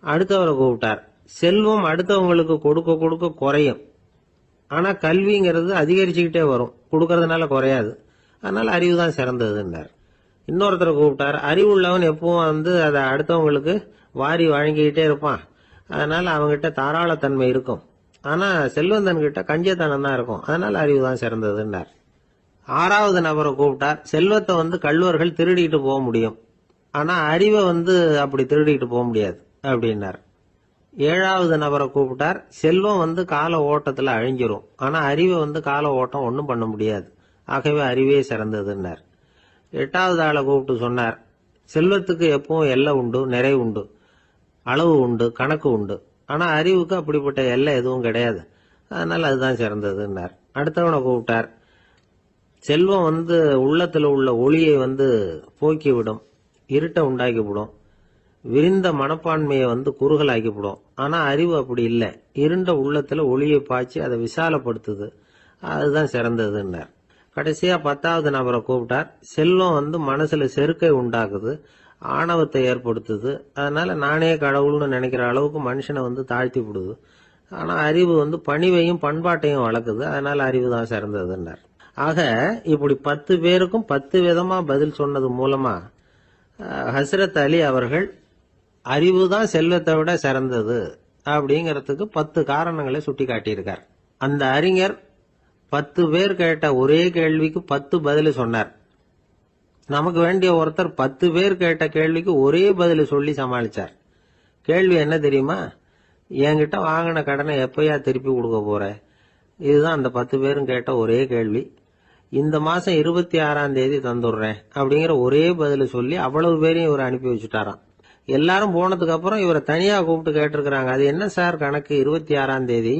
அடுத்தவரை கூப்பிட்டார். செல்வம் அடுத்தவங்களுக்கு கொடுக்க கொடுக்க குறையும். ஆனா கல்விங்கிறது அதிகரிச்சுக்கிட்டே வரும், கொடுக்கறதுனால குறையாது. அதனால அறிவு தான் சிறந்ததுன்னார். இன்னொருத்தரை கூப்பிட்டார். அறிவுள்ளவன் எப்பவும் அதை அடுத்தவங்களுக்கு வாரி வழங்கிக்கிட்டே இருப்பான். அதனால அவங்ககிட்ட தாராளத்தன்மை இருக்கும். ஆனா செல்வந்தன் கிட்ட கஞ்சத்தனம் தான் இருக்கும். அதனால அறிவு தான் சிறந்ததுன்னார். ஆறாவது நபரை கூப்பிட்டார். செல்வத்தை கள்வர்கள் திருடிட்டு போக முடியும். ஆனா அறிவை அப்படி திருடிட்டு போக முடியாது அப்படின்னார். ஏழாவது நபரை கூப்பிட்டார். செல்வம் கால ஓட்டத்துல அழிஞ்சிரும். ஆனா அறிவை கால ஓட்டம் ஒன்றும் பண்ண முடியாது. ஆகவே அறிவே சிறந்ததுன்னார். எட்டாவது ஆளை கூப்பிட்டு சொன்னார், செல்வத்துக்கு எப்பவும் எல்லை உண்டு, நிறை உண்டு, அளவு உண்டு, கணக்கு உண்டு. ஆனா அறிவுக்கு அப்படிப்பட்ட எல்லை எதுவும் கிடையாது. அதனால அதுதான் சிறந்ததுன்னார். அடுத்தவனை கூப்பிட்டார். செல்வம் உள்ளத்துல உள்ள ஒளியை போக்கிவிடும், இருட்டை உண்டாக்கிவிடும், விரிந்த மனப்பான்மையை குறுகலாக்கிவிடும். ஆனா அறிவு அப்படி இல்லை. இருண்ட உள்ளத்துல ஒளியை பாய்ச்சி அதை விசாலப்படுத்துது. அதுதான் சிறந்ததுன்னார். கடைசியா 10வது நபரை கூப்பிட்டார். செல்வம் மனசுல செருக்கை உண்டாக்குது, ஆணவத்தை ஏற்படுத்துது. அதனால நானே கடவுள்னு நினைக்கிற அளவுக்கு மனுஷனை தாழ்த்தி விடுது. ஆனா அறிவு பணிவையும் பண்பாட்டையும் வளர்க்குது. அதனால அறிவு தான் சிறந்ததுன்னார். ஆக இப்படி 10 பேருக்கும் 10 விதமா பதில் சொன்னது மூலமா ஹஸ்ரத் அலி அவர்கள் அறிவு தான் செல்வத்தை விட சிறந்தது அப்படிங்கறதுக்கு 10 காரணங்களை சுட்டி காட்டியிருக்கார். அந்த அறிஞர் 10 பேர் கேட்ட ஒரே கேள்விக்கு 10 பதில் சொன்னார். நமக்கு வேண்டிய ஒருத்தர் 10 பேர் கேட்ட கேள்விக்கு ஒரே பதில் சொல்லி சமாளிச்சார். கேள்வி என்ன தெரியுமா? என்கிட்ட வாங்கின கடனை எப்பயா திருப்பி கொடுக்க போற? இதுதான் அந்த 10 பேரும் கேட்ட ஒரே கேள்வி. இந்த மாசம் 26ஆம் தேதி தந்துடுறேன் அப்படிங்கிற ஒரே பதில சொல்லி அவ்வளவு பேரையும் இவர் அனுப்பி வச்சுட்டாராம். எல்லாரும் போனதுக்கு அப்புறம் இவரை தனியா கூப்பிட்டு கேட்டிருக்கிறாங்க. அது என்ன சார் கணக்கு, 26ஆம் தேதி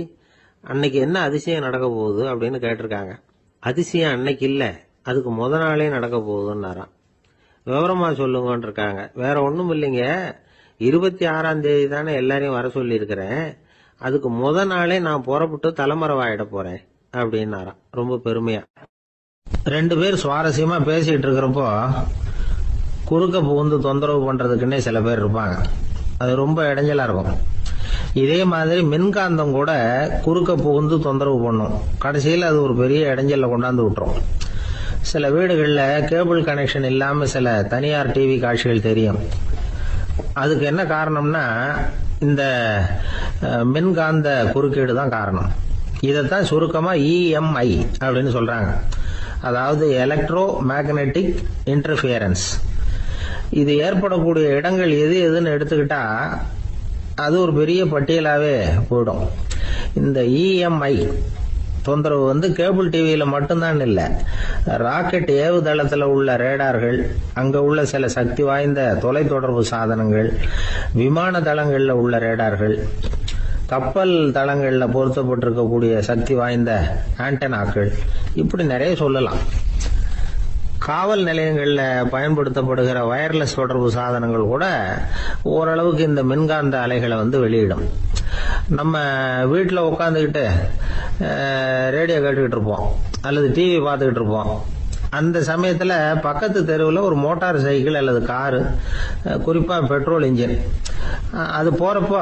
அன்னைக்கு என்ன அதிசயம் நடக்க போகுது அப்படின்னு கேட்டிருக்காங்க. அதிசயம் அன்னைக்கு இல்ல, அதுக்கு முத நாளே நடக்க போகுதுன்னாராம். விவரமா சொல்லுங்கன்னு இருக்காங்க. வேற ஒண்ணும் இல்லைங்க, 26ஆம் தேதி தானே எல்லாரையும் வர சொல்லி இருக்கிறேன். அதுக்கு முத நாளே நான் புறப்பட்டு தலைமறைவாயிட போறேன் அப்படின்னாராம் ரொம்ப பெருமையா. 2 பேர் சுவாரஸ்யமா பேசிட்டு இருக்கிறப்போ குறுக்க புகுந்து தொந்தரவு பண்றதுக்குன்னே சில பேர் இருப்பாங்க. அது ரொம்ப இடைஞ்சலா இருக்கும். இதே மாதிரி மின்காந்தம் கூட குறுக்க புகுந்து தொந்தரவு பண்ணும். கடைசியில் அது ஒரு பெரிய இடைஞ்சல கொண்டாந்து விட்டுரும். சில வீடுகளில் கேபிள் கனெக்ஷன் இல்லாம சில தனியார் டிவி காட்சிகள் தெரியும். அதுக்கு என்ன காரணம்னா இந்த மின்காந்த குறுக்கீடு தான் காரணம். இதைத்தான் சுருக்கமா EMI அப்படின்னு சொல்றாங்க. அதாவது எலக்ட்ரோ மேக்னெட்டிக் இன்டர்ஃபியரன்ஸ். இது ஏற்படக்கூடிய இடங்கள் எது எதுன்னு எடுத்துக்கிட்டா அது ஒரு பெரிய பட்டியலாவே போயிடும். இந்த EMI தொந்தரவு கேபிள் டிவியில மட்டும்தான் இல்ல, ராக்கெட் ஏவுதளத்துல உள்ள ரேடார்கள், அங்க உள்ள சில சக்தி வாய்ந்த தொலைத்தொடர்பு சாதனங்கள், விமான தளங்கள்ல உள்ள ரேடார்கள், கப்பல் தளங்கள்ல பொருத்தப்பட்டிருக்கக்கூடிய சக்தி வாய்ந்த ஆண்டனாக்கள், இப்படி நிறைய சொல்லலாம். காவல் நிலையங்கள்ல பயன்படுத்தப்படுகிற வயர்லெஸ் தொடர்பு சாதனங்கள் கூட ஓரளவுக்கு இந்த மின்காந்த அலைகளை வெளியிடும். நம்ம வீட்டில் உட்காந்துக்கிட்டு ரேடியோ கேட்டுக்கிட்டு இருப்போம் அல்லது டிவி பார்த்துக்கிட்டு இருப்போம். அந்த சமயத்துல பக்கத்து தெருவில் ஒரு மோட்டார் சைக்கிள் அல்லது காரு, குறிப்பா பெட்ரோல் இன்ஜின், அது போறப்ப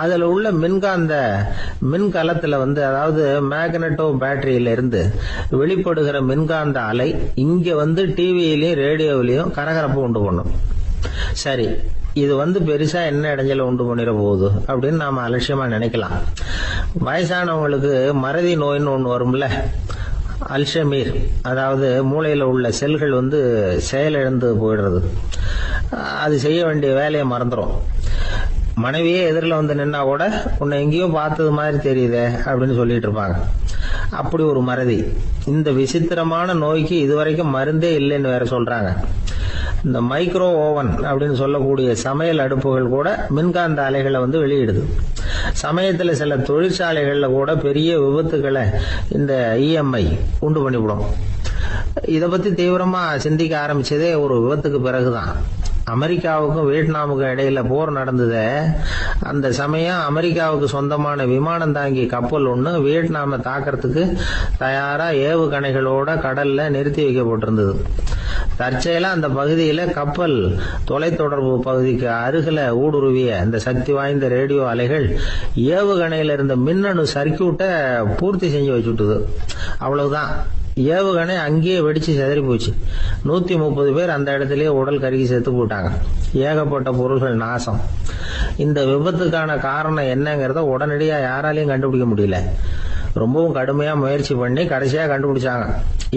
அதுல உள்ள மின்கலத்துல அதாவது மேக்னெட்டோ பேட்டரியில இருந்து வெளிப்படுகிற மின்காந்த அலை இங்க டிவியிலையும் ரேடியோவிலையும் கரகரப்பு உண்டு பண்ணும். சரி, இது பெருசா என்ன இடைஞ்சல உண்டு பண்ணிட போகுது அப்படின்னு நாம அலட்சியமா நினைக்கலாம். வயசானவங்களுக்கு மறதி நோயின்னு ஒண்ணு வரும்ல, அல்ஷமீர், அதாவது மூளையில உள்ள செல்கள் செயலிழந்து போயிடுறது. அது செய்ய வேண்டிய வேலையை மறந்துடும். மனைவியே எதிரில் நின்னா கூட உன்னை எங்கேயோ பார்த்தது மாதிரி தெரியுதே அப்படின்னு சொல்லிட்டு இருப்பாங்க. அப்படி ஒரு மறதி. இந்த விசித்திரமான நோய்க்கு இதுவரைக்கும் மருந்தே இல்லைன்னு வேற சொல்றாங்க. இந்த மைக்ரோ ஓவன் அப்படின்னு சொல்லக்கூடிய சமையல் அடுப்புகள் கூட மின்காந்த அலைகளை வெளியிடுது. சமயத்தில் சில தொழிற்சாலைகள்ல கூட பெரிய விபத்துக்களை இந்த இஎம்ஐ உண்டு பண்ணிவிடும். இதை பத்தி தீவிரமா சிந்திக்க ஆரம்பிச்சதே ஒரு விபத்துக்கு பிறகுதான். அமெரிக்காவுக்கும் வியட்நாமுக்கும் இடையில போர் நடந்தது. அந்த சமயம் அமெரிக்காவுக்கு சொந்தமான விமானம் தாங்கி கப்பல் ஒண்ணு வியட்நாமை தாக்கிறதுக்கு தயாரா ஏவுகணைகளோட கடல்ல நிறுத்தி வைக்கப்பட்டிருந்தது. தற்செயலா அந்த பகுதியில கப்பல் தொலைத்தொடர்பு பகுதிக்கு அருகில ஊடுருவிய இந்த சக்தி வாய்ந்த ரேடியோ அலைகள் ஏவுகணையில இருந்த மின்னணு சர்க்கியூட்டை பூர்த்தி செஞ்சு வச்சுட்டுது. அவ்வளவுதான், ஏவுகணை அங்கேயே வெடிச்சு செதறி போச்சு. 130 பேர் அந்த இடத்திலேயே உடல் கருகி செத்து போட்டாங்க. ஏகப்பட்ட பொருள்கள் நாசம். இந்த விபத்துக்கான காரணம் என்னங்கிறத உடனடியா யாராலையும் கண்டுபிடிக்க முடியல. ரொம்பவும் கடுமையா முயற்சி பண்ணி கடைசியா கண்டுபிடிச்சாங்க,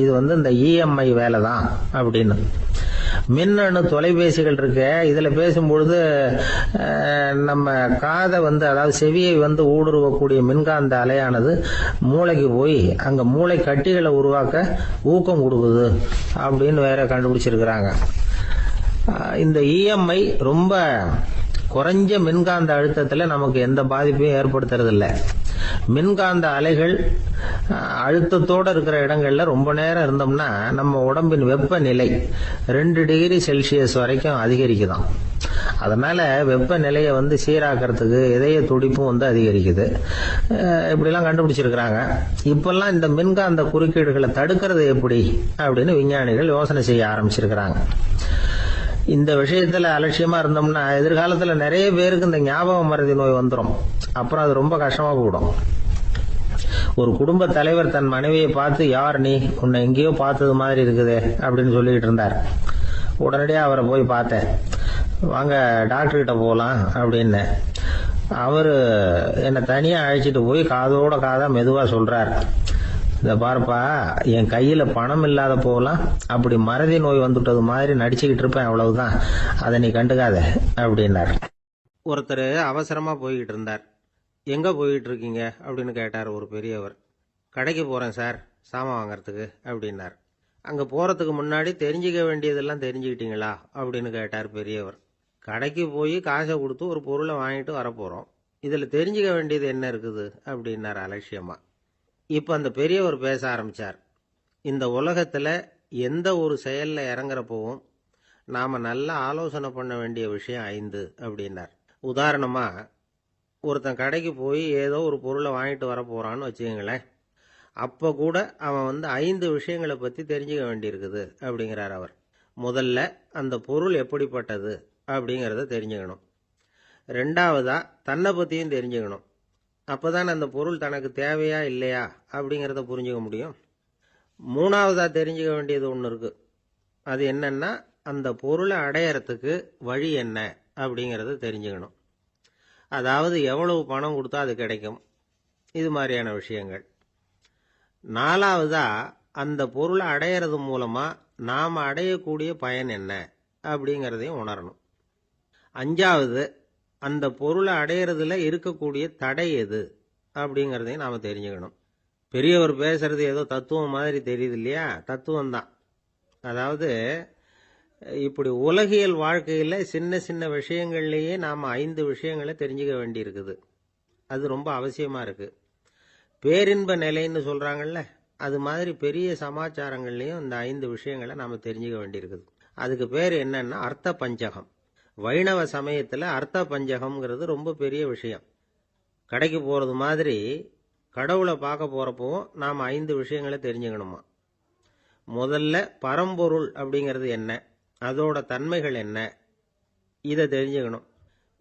இது இந்த இஎம்ஐ வேலை தான் அப்படின்னு. மின்னணு தொலைபேசிகள் இருக்கு, இதுல பேசும்பொழுது நம்ம காதை அதாவது செவியை ஊடுருவக்கூடிய மின்காந்த அலையானது மூளைக்கு போய் அங்க மூளை கட்டிகளை உருவாக்க ஊக்கம் கொடுக்குது அப்படின்னு வேற கண்டுபிடிச்சிருக்கிறாங்க. இந்த இஎம்ஐ ரொம்ப குறைஞ்ச மின்காந்த அழுத்தத்துல நமக்கு எந்த பாதிப்பையும் ஏற்படுத்துறது இல்லை. மின்காந்த அலைகள் அழுத்தத்தோட இருக்கிற இடங்கள்ல ரொம்ப நேரம் இருந்தோம்னா நம்ம உடம்பின் வெப்பநிலை 2 டிகிரி செல்சியஸ் வரைக்கும் அதிகரிக்குதாம். அதனால வெப்பநிலையை சீராக்கிறதுக்கு இதய துடிப்பும் அதிகரிக்குது. இப்படிலாம் கண்டுபிடிச்சிருக்கிறாங்க. இப்பெல்லாம் இந்த மின்காந்த குறுக்கீடுகளை தடுக்கிறது எப்படி அப்படின்னு விஞ்ஞானிகள் யோசனை செய்ய ஆரம்பிச்சிருக்கிறாங்க. இந்த விஷயத்துல அலட்சியமா இருந்தோம்னா எதிர்காலத்துல நிறைய பேருக்கு இந்த ஞாபக மறதி நோய் வந்துடும். அப்புறம் அது ரொம்ப கஷ்டமா போயிடும். ஒரு குடும்ப தலைவர் தன் மனைவியை பார்த்து, யார் நீ, உன்னை எங்கேயோ பார்த்தது மாதிரி இருக்குதே அப்படின்னு சொல்லிட்டு இருந்தார். உடனடியா அவரை போய் பார்த்தேன். வாங்க டாக்டர் கிட்ட போகலாம் அப்படின்னு. அவரு என்னை தனியா அழைச்சிட்டு போய் காதோட காதா மெதுவா சொல்றார், இத பாருப்பா, என் கையில பணம் இல்லாத போகலாம், அப்படி மறதி நோய் வந்துட்டது மாதிரி நடிச்சுக்கிட்டு இருப்பேன், அவ்வளவுதான், அதை நீ கண்டுக்காத அப்படின்னார். ஒருத்தர் அவசரமா போய்கிட்டு இருந்தார். எங்க போயிட்டு இருக்கீங்க அப்படின்னு கேட்டார் ஒரு பெரியவர். கடைக்கு போறேன் சார், சாமான் வாங்கறதுக்கு அப்படின்னார். அங்க போறதுக்கு முன்னாடி தெரிஞ்சுக்க வேண்டியதெல்லாம் தெரிஞ்சுக்கிட்டீங்களா அப்படின்னு கேட்டார் பெரியவர். கடைக்கு போய் காசை கொடுத்து ஒரு பொருளை வாங்கிட்டு வரப்போறோம், இதுல தெரிஞ்சுக்க வேண்டியது என்ன இருக்குது அப்படின்னார் அலட்சியமா. இப்ப அந்த பெரியவர் பேச ஆரம்பிச்சார். இந்த உலகத்துல எந்த ஒரு செயல்ல இறங்குறப்பவும் நாம நல்லா ஆலோசனை பண்ண வேண்டிய விஷயம் 5 அப்படின்னார். உதாரணமா, ஒருத்தன் கடைக்கு போய் ஏதோ ஒரு பொருளை வாங்கிட்டு வர போறான்னு வச்சுக்கங்களேன். அப்ப கூட அவன் 5 விஷயங்களை பத்தி தெரிஞ்சுக்க வேண்டியிருக்குது அப்படிங்கிறார் அவர். முதல்ல அந்த பொருள் எப்படிப்பட்டது அப்படிங்கறத தெரிஞ்சுக்கணும். 2வதா தன்னை பத்தியும் தெரிஞ்சுக்கணும். அப்பதான் அந்த பொருள் தனக்கு தேவையா இல்லையா அப்படிங்கறத புரிஞ்சுக்க முடியும். 3வதா தெரிஞ்சுக்க வேண்டியது ஒண்ணு இருக்கு. அது என்னன்னா, அந்த பொருளை அடையறதுக்கு வழி என்ன அப்படிங்கறத தெரிஞ்சுக்கணும். அதாவது எவ்வளவு பணம் கொடுத்தா அது கிடைக்கும், இது மாதிரியான விஷயங்கள். 4வதா அந்த பொருளை அடையறது மூலமா நாம அடையக்கூடிய பயன் என்ன அப்படிங்கறதையும் உணரணும். 5வது அந்த பொருளை அடையறதுல இருக்கக்கூடிய தடை எது அப்படிங்கறதையும் நாம தெரிஞ்சுக்கணும். பெரியவர் பேசுறது ஏதோ தத்துவம் மாதிரி தெரியுது இல்லையா? தத்துவம் தான். அதாவது இப்படி உலகியல் வாழ்க்கையில சின்ன சின்ன விஷயங்கள்லயே நாம 5 விஷயங்களை தெரிஞ்சுக்க வேண்டி இருக்குது. அது ரொம்ப அவசியமா இருக்கு. பேரின்ப நிலைன்னு சொல்றாங்கல்ல, அது மாதிரி பெரிய சமாச்சாரங்கள்லயும் இந்த 5 விஷயங்களை நாம தெரிஞ்சுக்க வேண்டியிருக்குது. அதுக்கு பேர் என்னன்னா அர்த்த பஞ்சகம். வைணவ சமயத்துல அர்த்த பஞ்சகம்ங்கிறது ரொம்ப பெரிய விஷயம். கடைக்கு போறது மாதிரி கடவுளை பார்க்க போறப்பவும் நாம 5 விஷயங்களை தெரிஞ்சுக்கணுமா. முதல்ல பரம்பொருள் அப்படிங்கிறது என்ன, அதோட தன்மைகள் என்ன, இதை தெரிஞ்சுக்கணும்.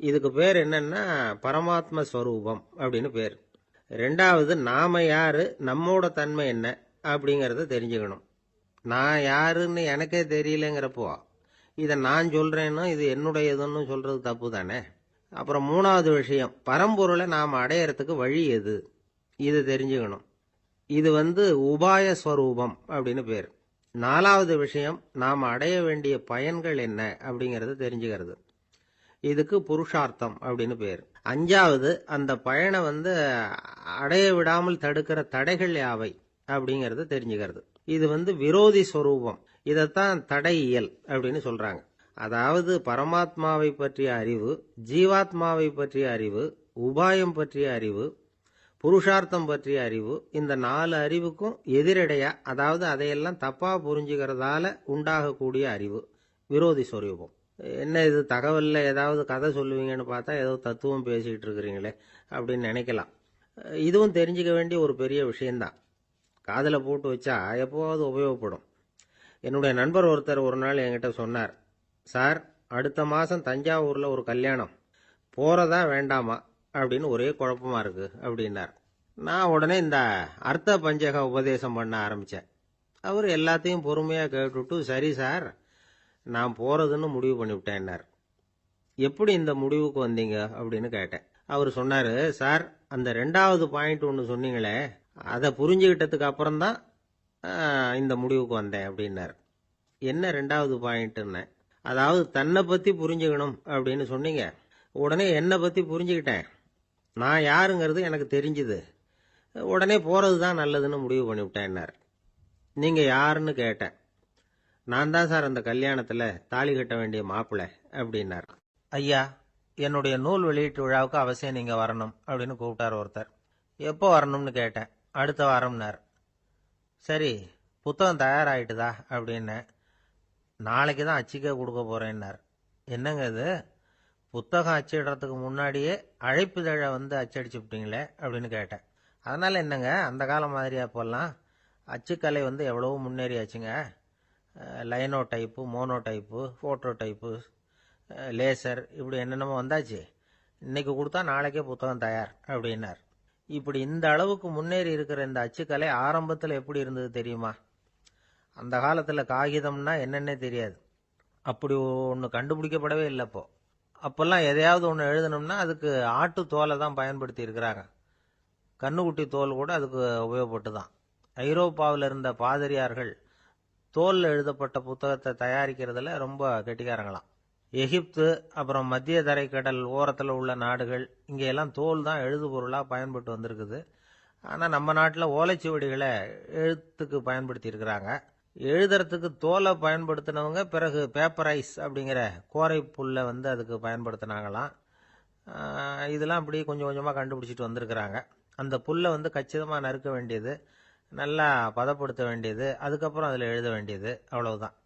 இதுக்கு பேர் என்னன்னா பரமாத்ம ஸ்வரூபம் அப்படின்னு பேர். 2வது நாம யாரு, நம்மோட தன்மை என்ன அப்படிங்கறத தெரிஞ்சுக்கணும். நான் யாருன்னு எனக்கே தெரியலங்கிறப்போ இதை நான் சொல்றேன்னு இது என்னுடையதுன்னு சொல்றது தப்பு தானே. அப்புறம் மூணாவது விஷயம், பரம்பொருளை நாம் அடையறதுக்கு வழி எது, இது தெரிஞ்சுக்கணும். இது உபாய ஸ்வரூபம் அப்படின்னு பேர். நாலாவது விஷயம், நாம் அடைய வேண்டிய பயன்கள் என்ன அப்படிங்கறத தெரிஞ்சுக்கிறது. இதுக்கு புருஷார்த்தம் அப்படின்னு பேர். அஞ்சாவது, அந்த பயனை அடைய விடாமல் தடுக்கிற தடைகள் யாவை அப்படிங்கறத தெரிஞ்சுக்கிறது. இது விரோதி ஸ்வரூபம். இதைத்தான் தடையியல் அப்படின்னு சொல்றாங்க. அதாவது பரமாத்மாவை பற்றிய அறிவு, ஜீவாத்மாவை பற்றிய அறிவு, உபாயம் பற்றிய அறிவு, புருஷார்த்தம் பற்றிய அறிவு, இந்த 4 அறிவுக்கும் எதிரடையா, அதாவது அதையெல்லாம் தப்பா புரிஞ்சுக்கிறதால உண்டாகக்கூடிய அறிவு விரோதி ஸ்வரூபம். என்ன இது தகவல்ல ஏதாவது கதை சொல்லுவீங்கன்னு பார்த்தா ஏதோ தத்துவம் பேசிக்கிட்டு இருக்கிறீங்களே அப்படின்னு நினைக்கலாம். இதுவும் தெரிஞ்சுக்க வேண்டிய ஒரு பெரிய விஷயம்தான். காதல போட்டு வச்சா எப்போவாவது உபயோகப்படும். என்னுடைய நண்பர் ஒருத்தர் ஒரு நாள் என்கிட்ட சொன்னார், சார், அடுத்த மாசம் தஞ்சாவூர்ல ஒரு கல்யாணம், போறதா வேண்டாமா அப்படின்னு ஒரே குழப்பமா இருக்கு அப்படின்னார். நான் உடனே இந்த அர்த்த பஞ்சக உபதேசம் பண்ண ஆரம்பிச்சேன். அவர் எல்லாத்தையும் பொறுமையா கேட்டுட்டு, சரி சார், நான் போறதுன்னு முடிவு பண்ணிவிட்டேன்னார். எப்படி இந்த முடிவுக்கு வந்தீங்க அப்படின்னு கேட்டேன். அவர் சொன்னாரு, சார், அந்த 2வது பாயிண்ட் ஒன்று சொன்னீங்களே, அதை புரிஞ்சுக்கிட்டதுக்கு அப்புறம்தான் இந்த முடிவுக்கு வந்தேன் அப்படின்னார். என்ன 2வது பாயிண்ட்னு? அதாவது தன்னை பத்தி புரிஞ்சுக்கணும் அப்படின்னு சொன்னீங்க. உடனே என்னை பத்தி புரிஞ்சுக்கிட்டேன், நான் யாருங்கிறது எனக்கு தெரிஞ்சுது, உடனே போறது தான் நல்லதுன்னு முடிவு பண்ணிவிட்டேன்னார். நீங்க யாருன்னு கேட்டேன். நான் தான் சார் அந்த கல்யாணத்துல தாலி கட்ட வேண்டிய மாப்பிள்ளை அப்படின்னார். ஐயா, என்னுடைய நூல் வெளியீட்டு விழாவுக்கு அவசியம் நீங்க வரணும் அப்படின்னு கூப்பிட்டார் ஒருத்தர். எப்போ வரணும்னு கேட்டேன். அடுத்த வாரம்னார். சரி, புத்தகம் தயாராகிட்டுதா அப்படின்னு. நாளைக்கு தான் அச்சிக்க கொடுக்க போறேன்னார். என்னங்க இது, புத்தகம் அச்சிடுறதுக்கு முன்னாடியே அழைப்புதழை அச்சடிச்சு விட்டீங்களே அப்படின்னு கேட்டேன். அதனால என்னங்க, அந்த காலம் மாதிரியா போலாம், அச்சுக்கலை எவ்வளவோ முன்னேறியாச்சுங்க. Linotype, monotype, phototype, laser, இப்படி என்னென்னமோ வந்தாச்சு. இன்னைக்கு கொடுத்தா நாளைக்கே புத்தகம் தயார் அப்படின்னார். இப்படி இந்த அளவுக்கு முன்னேறி இருக்கிற இந்த அச்சுக்கலை ஆரம்பத்தில் எப்படி இருந்தது தெரியுமா? அந்த காலத்தில் காகிதம்னா என்னன்னே தெரியாது. அப்படி ஒன்று கண்டுபிடிக்கப்படவே இல்லை. அப்போல்லாம் எதையாவது ஒன்று எழுதணும்னா அதுக்கு ஆட்டு தோலை தான் பயன்படுத்தி இருக்கிறாங்க. கண்ணுக்குட்டி தோல் கூட அதுக்கு உபயோகப்பட்டு தான். ஐரோப்பாவில் இருந்த பாதிரியார்கள் தோல் எழுதப்பட்ட புத்தகத்தை தயாரிக்கிறதுல ரொம்ப கெட்டிக்காரங்களாம். எகிப்து, அப்புறம் மத்திய தரைக்கடல் ஓரத்தில் உள்ள நாடுகள், இங்கெல்லாம் தோல் தான் எழுது பொருளாக பயன்பட்டு வந்திருக்குது. ஆனால் நம்ம நாட்டில் ஓலைச்சுவடிகளை எழுத்துக்கு பயன்படுத்தி இருக்கிறாங்க. எழுதுறதுக்கு தோலை பயன்படுத்தினவங்க பிறகு பேப்பரைஸ் அப்படிங்கிற கோரை புல்லை அதுக்கு பயன்படுத்தினாங்களாம். இதெல்லாம் அப்படி கொஞ்சம் கொஞ்சமாக கண்டுபிடிச்சிட்டு வந்திருக்கிறாங்க. அந்த புல்லை கச்சிதமாக நறுக்க வேண்டியது, நல்லா பதப்படுத்த வேண்டியது, அதுக்கப்புறம் அதில் எழுத வேண்டியது, அவ்வளவுதான்.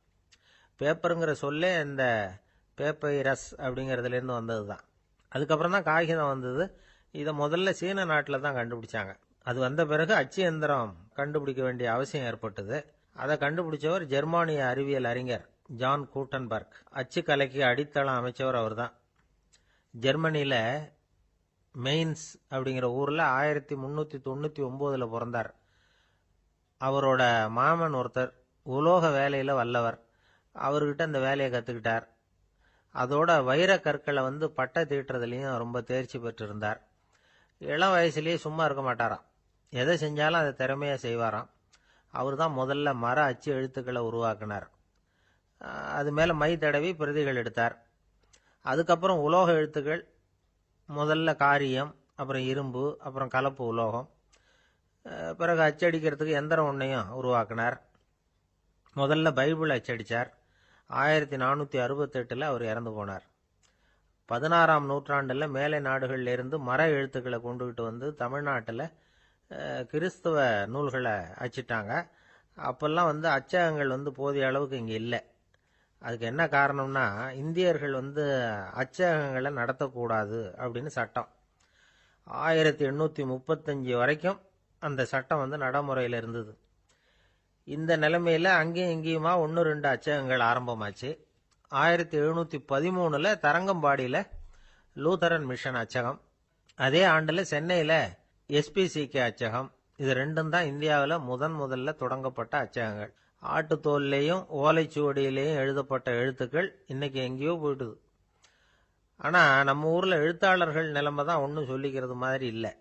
பேப்பருங்கிற சொல்லே இந்த பேப்பைரஸ் அப்படிங்கிறதுலேருந்து வந்தது தான். அதுக்கப்புறம் தான் காகிதம் வந்தது. இதை முதல்ல சீன நாட்டில் தான் கண்டுபிடிச்சாங்க. அது வந்த பிறகு அச்சு எந்திரம் கண்டுபிடிக்க வேண்டிய அவசியம் ஏற்பட்டது. அதை கண்டுபிடிச்சவர் ஜெர்மானிய அறிவியல் அறிஞர் ஜான் கூட்டன்பர்க். அச்சு கலைக்கு அடித்தளம் அமைச்சவர் அவர் தான். ஜெர்மனியில் மெயின்ஸ் அப்படிங்கிற ஊரில் 1399 பிறந்தார். அவரோட மாமன் ஒருத்தர் உலோக வேலையில் வல்லவர். அவர்கிட்ட அந்த வேலையை கற்றுக்கிட்டார். அதோட வைர கற்களை பட்டை தீட்டுறதுலையும் ரொம்ப தேர்ச்சி பெற்றிருந்தார். இளம் வயசுலேயே சும்மா இருக்க மாட்டாராம். எதை செஞ்சாலும் அதை திறமையாக செய்வாராம். அவர் தான் முதல்ல மர அச்சு எழுத்துக்களை உருவாக்கினார். அது மேலே மை தடவி பிரதிகள் எடுத்தார். அதுக்கப்புறம் உலோக எழுத்துக்கள், முதல்ல காரியம், அப்புறம் இரும்பு, அப்புறம் கலப்பு உலோகம், பிறகு அச்சடிக்கிறதுக்கு எந்திரம் ஒன்றையும் உருவாக்கினார். முதல்ல பைபிள் அச்சடித்தார். 1468 அவர் இறந்து போனார். 16ஆம் நூற்றாண்டில் மேலை நாடுகளில் இருந்து மர எழுத்துக்களை கொண்டுகிட்டு தமிழ்நாட்டில் கிறிஸ்தவ நூல்களை அச்சிட்டாங்க. அப்பெல்லாம் அச்சகங்கள் போதிய அளவுக்கு இங்கே இல்லை. அதுக்கு என்ன காரணம்னா, இந்தியர்கள் அச்சகங்களை நடத்தக்கூடாது அப்படின்னு சட்டம். 1835 வரைக்கும் அந்த சட்டம் நடைமுறையில் இருந்தது. இந்த நிலைமையில அங்கேயும் இங்கேயுமா 1-2 அச்சகங்கள் ஆரம்பமாச்சு. 1713 தரங்கம்பாடியில் லூதரன் மிஷன் அச்சகம், அதே ஆண்டில் சென்னையில் SPCK அச்சகம், இது ரெண்டும் தான் இந்தியாவில் முதல்ல தொடங்கப்பட்ட அச்சகங்கள். ஆட்டுத்தோல்லையும் ஓலைச்சுவடியிலையும் எழுதப்பட்ட எழுத்துக்கள் இன்னைக்கு எங்கேயோ போயிட்டுது. ஆனா நம்ம ஊர்ல எழுத்தாளர்கள் நிலைமை தான் ஒன்றும் சொல்லிக்கிறது மாதிரி இல்லை.